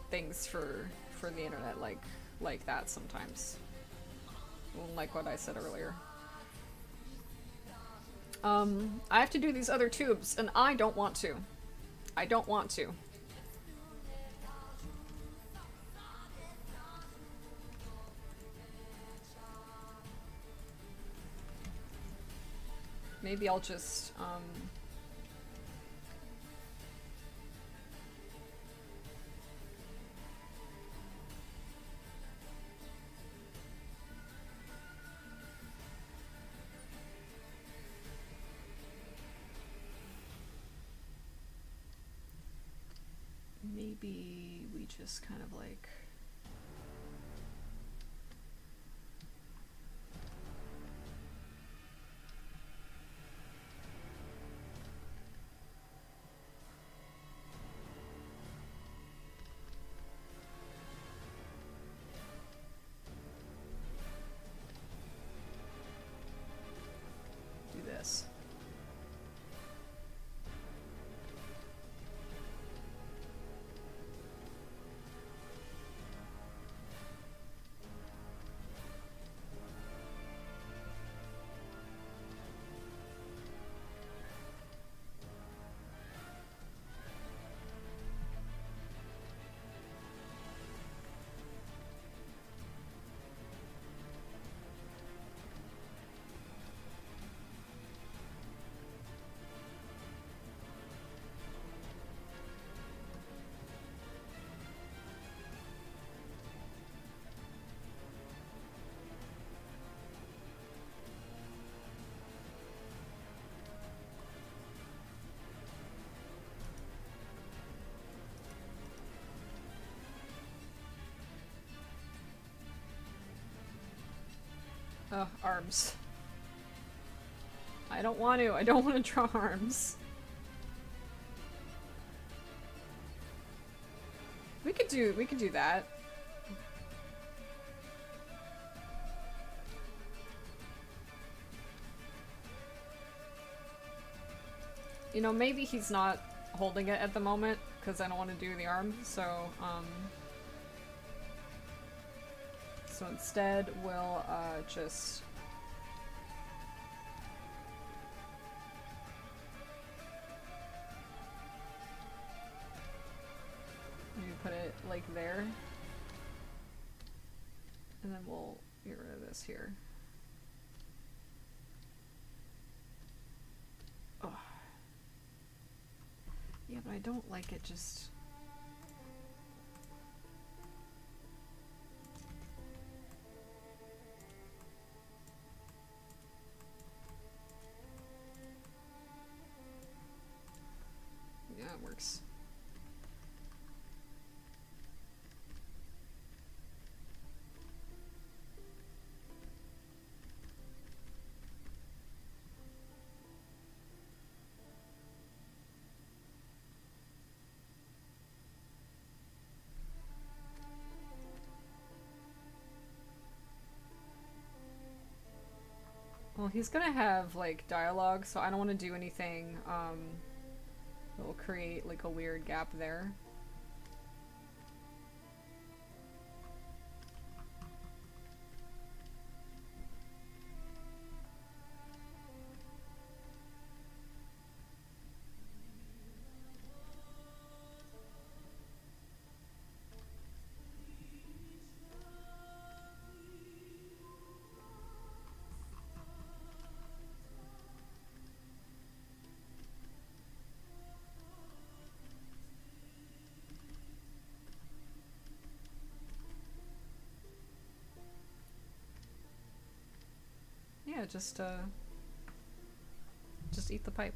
things for the internet like that sometimes. Like what I said earlier. I have to do these other tubes, and I don't want to. I don't want to. Maybe I'll just, maybe we just kind of like... do this. Arms. I don't want to. I don't want to draw arms. We could do that. You know, maybe he's not holding it at the moment because I don't want to do the arm, so so instead we'll just maybe put it like there, and then we'll get rid of this here. Oh. Yeah, but I don't like it just... Yeah, it works. Well, he's gonna have, like, dialogue, so I don't want to do anything, that will create, like, a weird gap there. Yeah, just eat the pipe.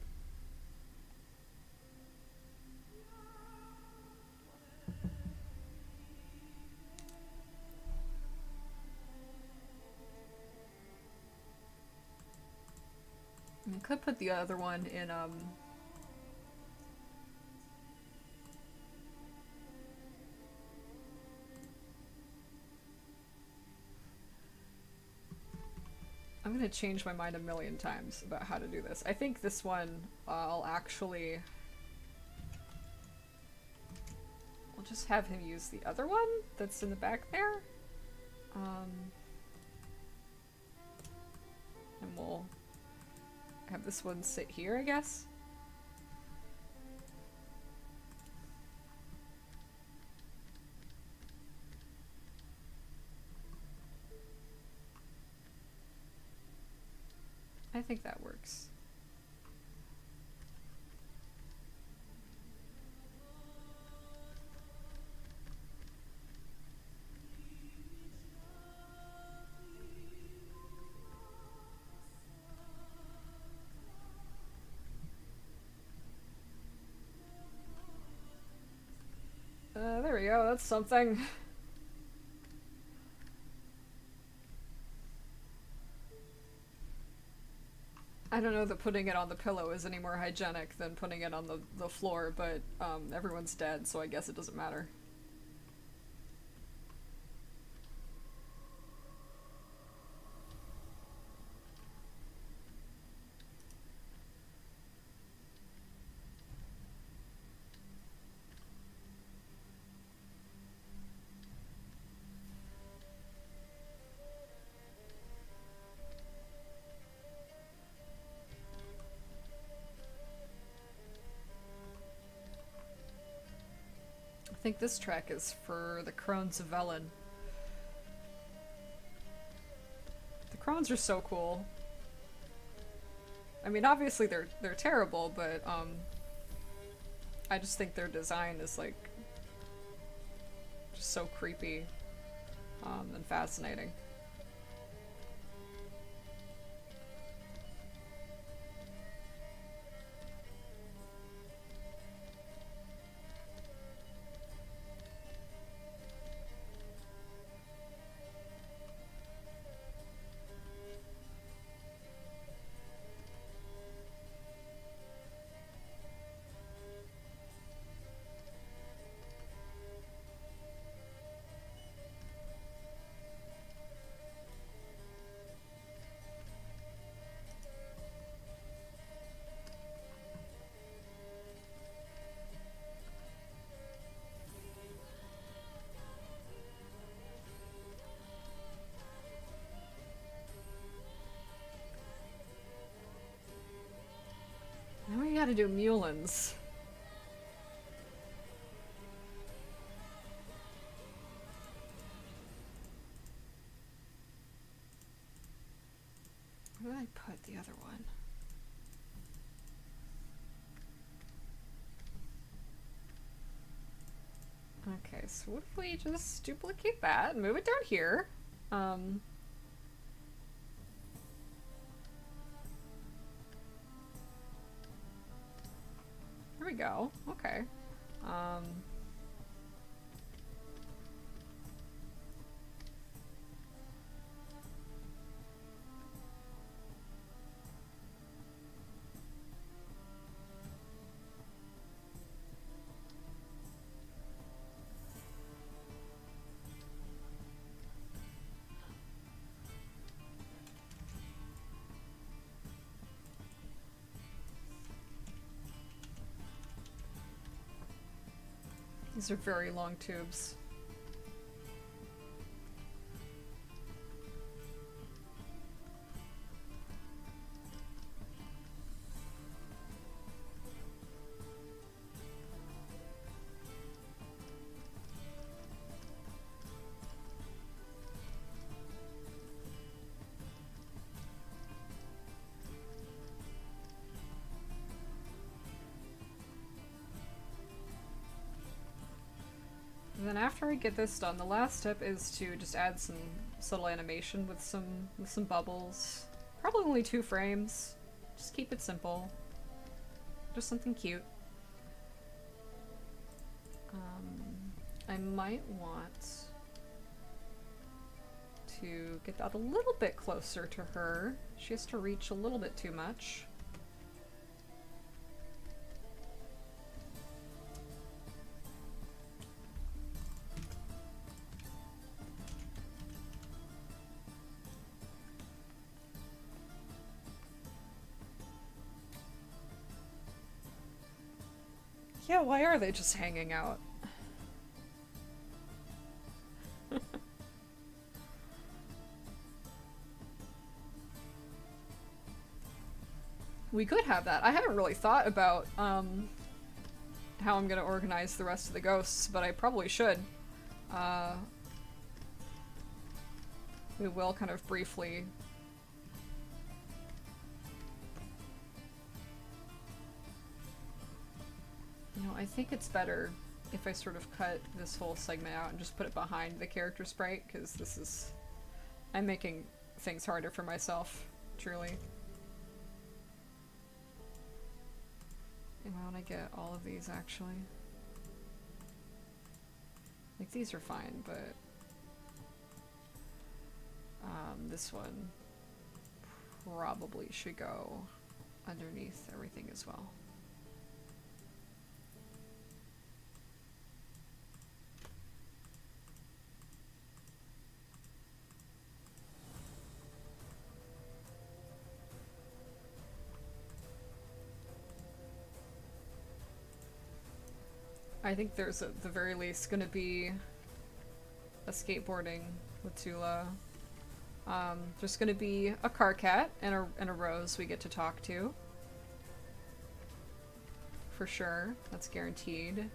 I could put the other one in, gonna change my mind a million times about how to do this. I think this one, I'll actually... I'll just have him use the other one that's in the back there. And we'll have this one sit here, I guess. I think that works. There we go, that's something. I don't know that putting it on the pillow is any more hygienic than putting it on the floor, but everyone's dead, so I guess it doesn't matter. I think this track is for the Crones of Velen. The Crones are so cool. I mean, obviously they're terrible, but I just think their design is like just so creepy and fascinating. Now we gotta do Mulens. Where did I put the other one? Okay, so what if we just duplicate that and move it down here? There we go. Okay. These are very long tubes. And then after I get this done, the last step is to just add some subtle animation with some bubbles. Probably only 2 frames. Just keep it simple. Just something cute. I might want to get that a little bit closer to her. She has to reach a little bit too much. Yeah, why are they just hanging out? We could have that. I haven't really thought about how I'm gonna organize the rest of the ghosts, but I probably should. Uh, we will kind of briefly. You know, I think it's better if I sort of cut this whole segment out and just put it behind the character sprite, because this is... I'm making things harder for myself, truly. And why don't I get all of these, actually? Like, these are fine, but... this one probably should go underneath everything as well. I think there's at the very least gonna be a skateboarding with Tula. There's gonna be a Karkat and a Rose we get to talk to. For sure, that's guaranteed.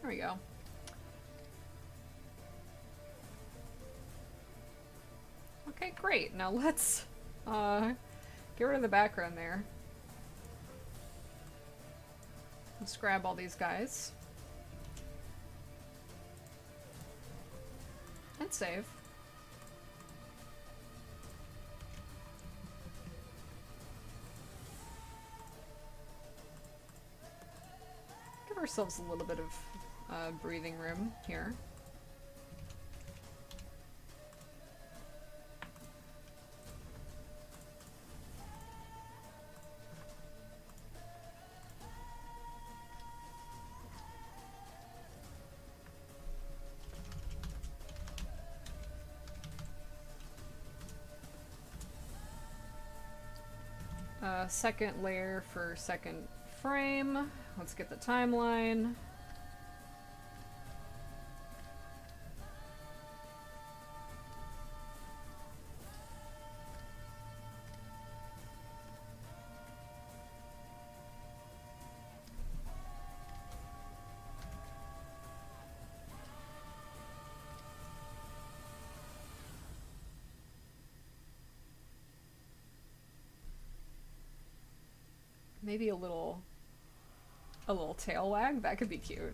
There we go. Okay, great. Now let's get rid of the background there. Let's grab all these guys. And save. Give ourselves a little bit of breathing room here. Second layer for second frame. Let's get the timeline. Maybe a little tail wag. That could be cute.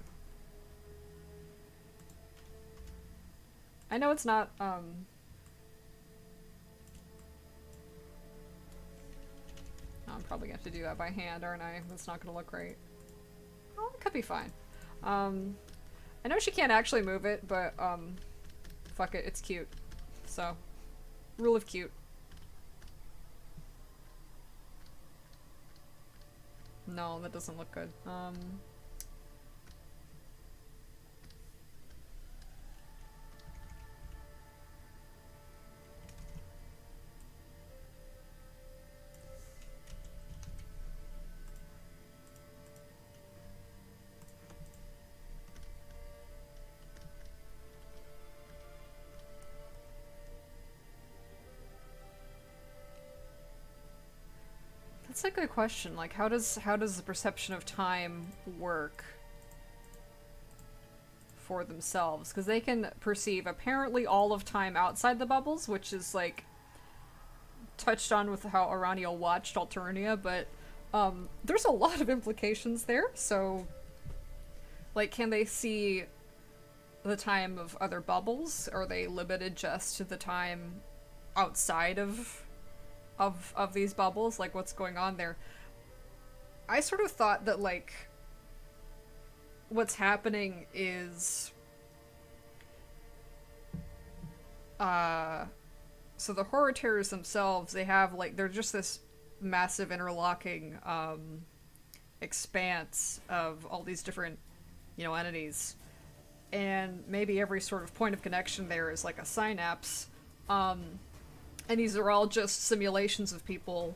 I know it's not, I'm probably gonna have to do that by hand, aren't I? That's not gonna look right. Oh, it could be fine. I know she can't actually move it, but, fuck it, it's cute. So, rule of cute. No, that doesn't look good. That's a good question. Like, how does the perception of time work for themselves? Because they can perceive apparently all of time outside the bubbles, which is like touched on with how Araniel watched Alternia, but there's a lot of implications there. So, like, can they see the time of other bubbles? Are they limited just to the time outside of these bubbles? Like, what's going on there? I sort of thought that, like, what's happening is, uh, so the horror terrors themselves, they have, like, they're just this massive interlocking, expanse of all these different, entities. And maybe every sort of point of connection there is like a synapse. Um, and these are all just simulations of people.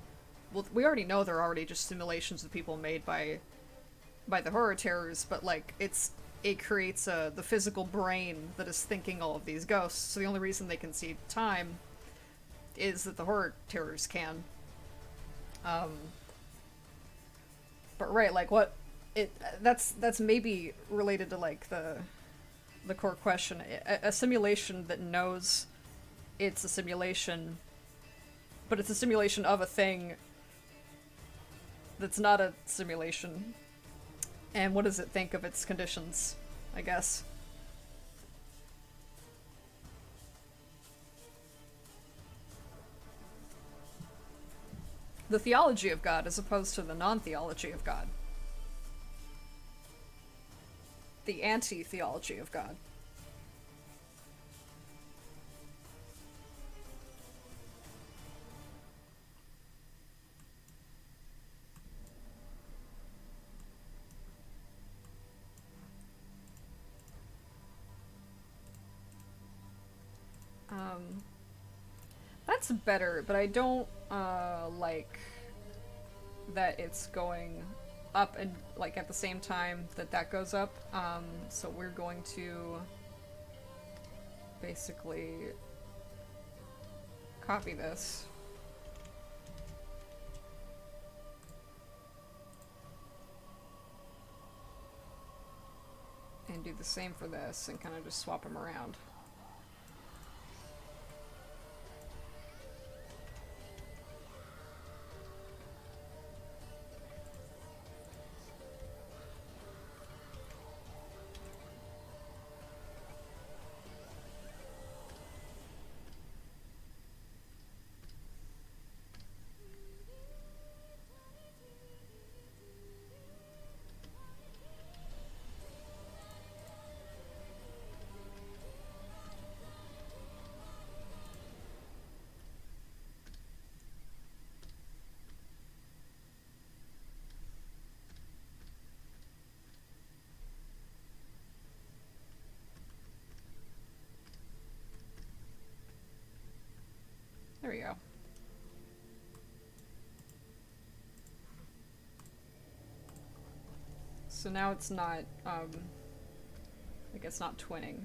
Well, we already know they're already just simulations of people made by the horror terrors, but like it creates the physical brain that is thinking all of these ghosts. So the only reason they can see time is that the horror terrors can. Um, but right, like what it that's maybe related to like the core question. A simulation that knows it's a simulation, but it's a simulation of a thing that's not a simulation. And what does it think of its conditions, I guess? The theology of God as opposed to the non-theology of God. The anti-theology of God. Um, that's better, but I don't like that it's going up and like at the same time that that goes up. So we're going to basically copy this. And do the same for this and kind of just swap them around. There we go. So now it's not, like it's not twinning.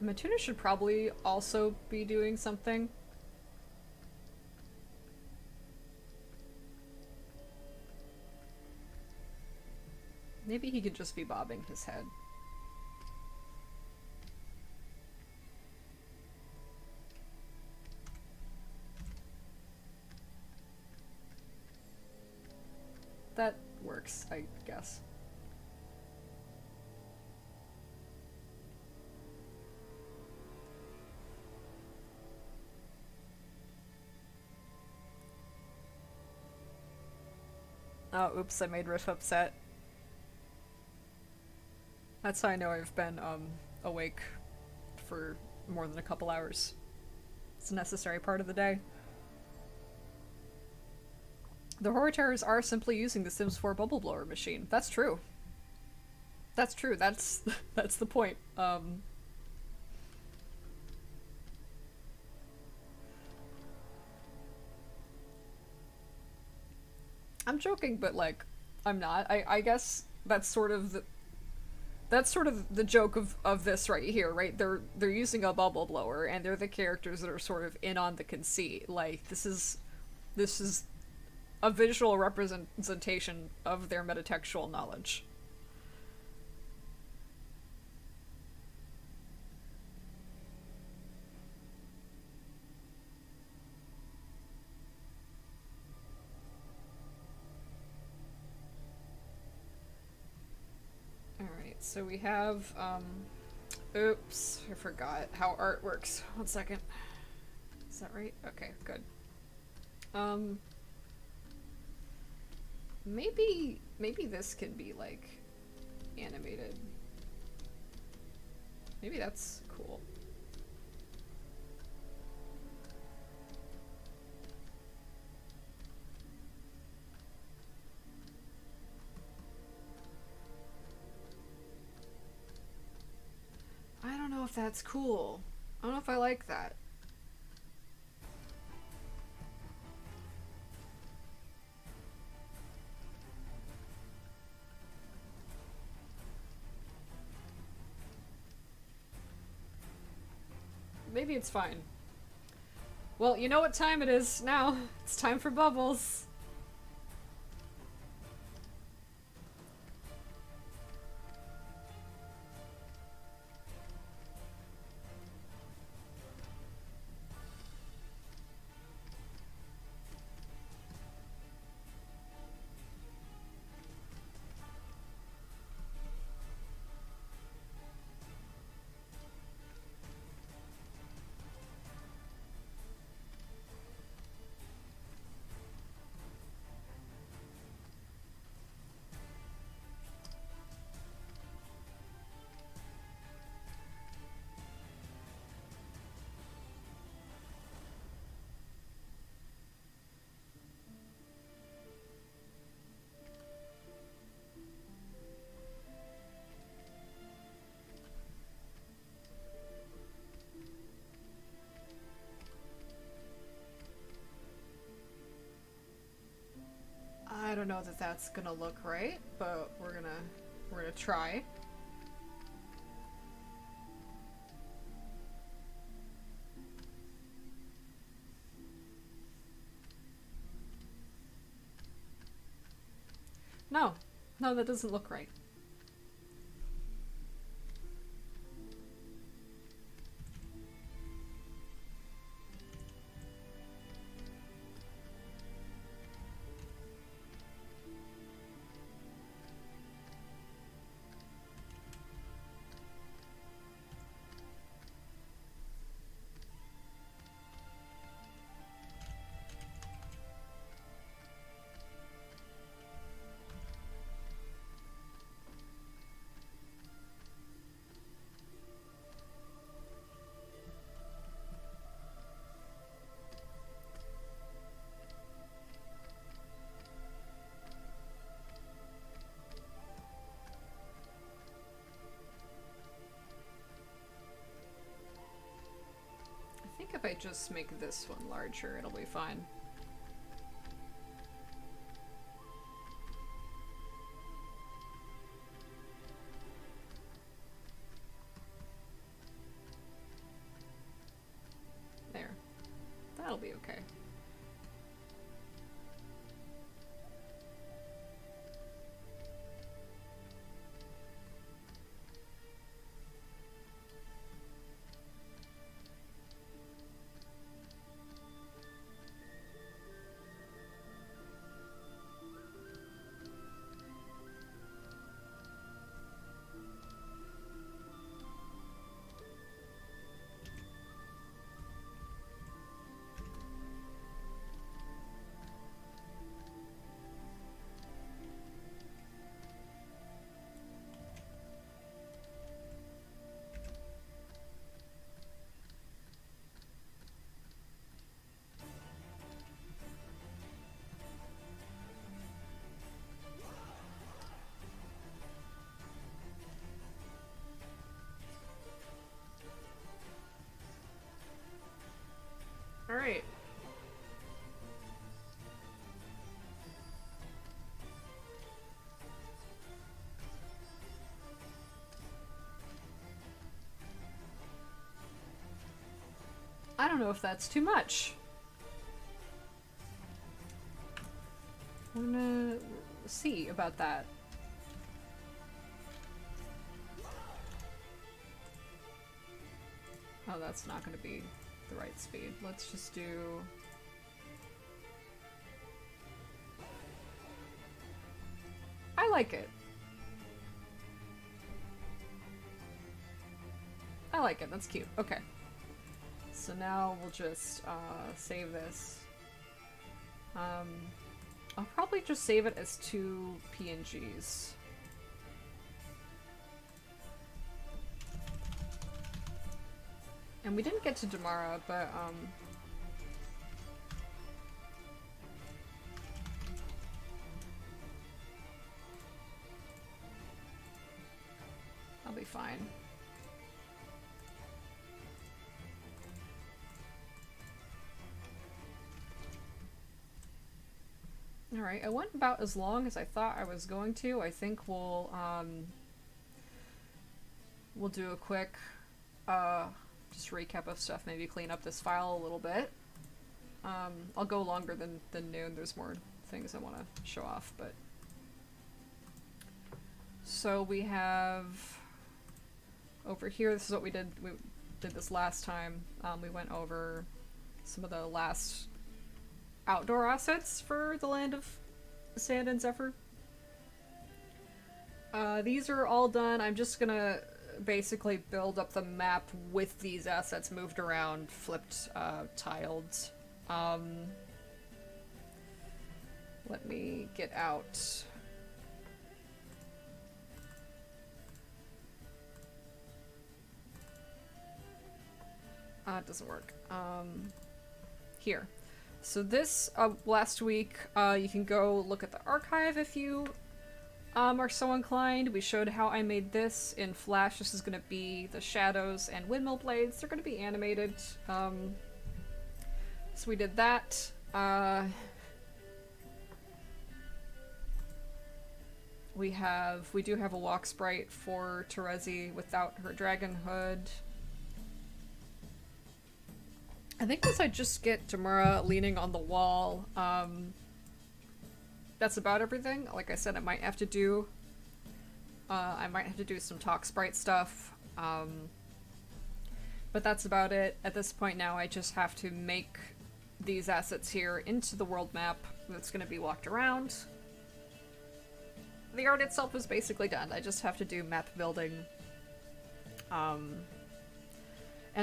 Matuna should probably also be doing something. Maybe he could just be bobbing his head. That works, I guess. Oh, oops, I made Riff upset. That's how I know I've been, awake for more than a couple hours. It's a necessary part of the day. The horror terrors are simply using the Sims 4 bubble blower machine. That's true. That's true. That's that's the point. I'm joking, but like, I'm not. I guess that's sort of the joke of this right here, right? They're using a bubble blower, and they're the characters that are sort of in on the conceit. Like this is a visual representation of their metatextual knowledge. All right. so we have, oops, I forgot how art works. 1 second. Is that right? Okay, good. Maybe this can be, like, animated. Maybe that's cool. I don't know if that's cool. I don't know if I like that. Maybe it's fine. Well, you know what time it is now. It's time for bubbles. I don't know that that's gonna look right, but we're gonna try. No. No, that doesn't look right. I think if I just make this one larger, it'll be fine. There. That'll be okay. Alright. I don't know if that's too much. We're gonna see about that. Oh, that's not gonna be the right speed. Let's just do... I like it. I like it. That's cute. Okay. So now we'll just save this. I'll probably just save it as 2 PNGs. And we didn't get to Damara, but I'll be fine. Alright, I went about as long as I thought I was going to. I think we'll do a quick just recap of stuff, maybe clean up this file a little bit. I'll go longer than noon, there's more things I want to show off, but... So we have... Over here, this is what we did this last time. We went over some of the last outdoor assets for the Land of Sand and Zephyr. These are all done. I'm just gonna basically build up the map with these assets moved around, flipped, tiled. Let me get out. It doesn't work. Here. So this, last week, you can go look at the archive if you are so inclined. We showed how I made this in Flash. This is going to be the shadows and windmill blades. They're going to be animated. So we did that. We do have a walk sprite for Terezi without her dragon hood. I think once I just get Damara leaning on the wall, that's about everything. Like I said, I might have to do some talk sprite stuff, but that's about it. At this point now, I just have to make these assets here into the world map that's going to be walked around. The art itself is basically done. I just have to do map building, and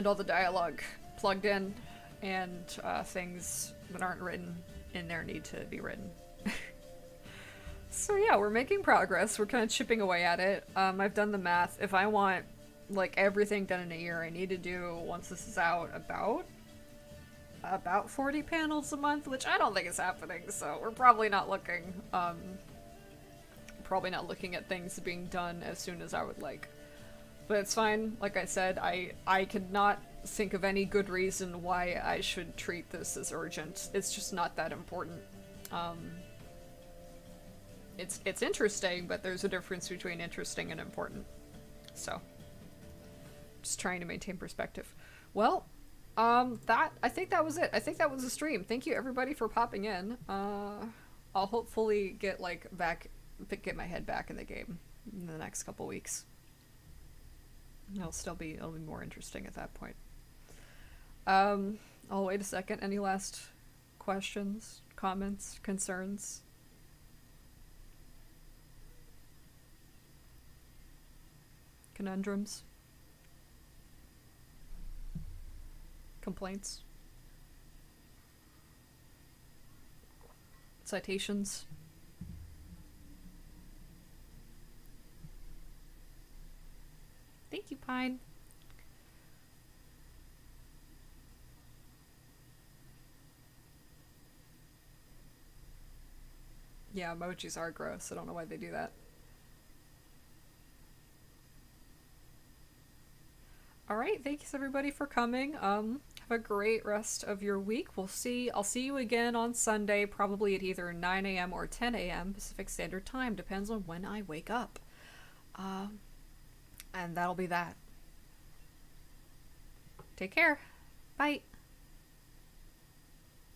all the dialogue plugged in, and things that aren't written in there need to be written. So yeah, we're making progress. We're kind of chipping away at it. I've done the math. If I want like everything done in a year, I need to do, once this is out, about 40 panels a month, which I don't think is happening. So we're probably not looking at things being done as soon as I would like. But it's fine. Like I said, I could not think of any good reason why I should treat this as urgent. It's just not that important. It's interesting, but there's a difference between interesting and important. So, just trying to maintain perspective. Well, I think that was it. I think that was the stream. Thank you everybody for popping in. I'll hopefully get get my head back in the game in the next couple weeks. It'll be more interesting at that point. I'll wait a second. Any last questions, comments, concerns? Conundrums? Complaints? Citations? Thank you, Pine. Yeah, emojis are gross. I don't know why they do that. Alright, thanks everybody for coming. Have a great rest of your week. I'll see you again on Sunday, probably at either 9 a.m. or 10 a.m. Pacific Standard Time. Depends on when I wake up. And that'll be that. Take care. Bye.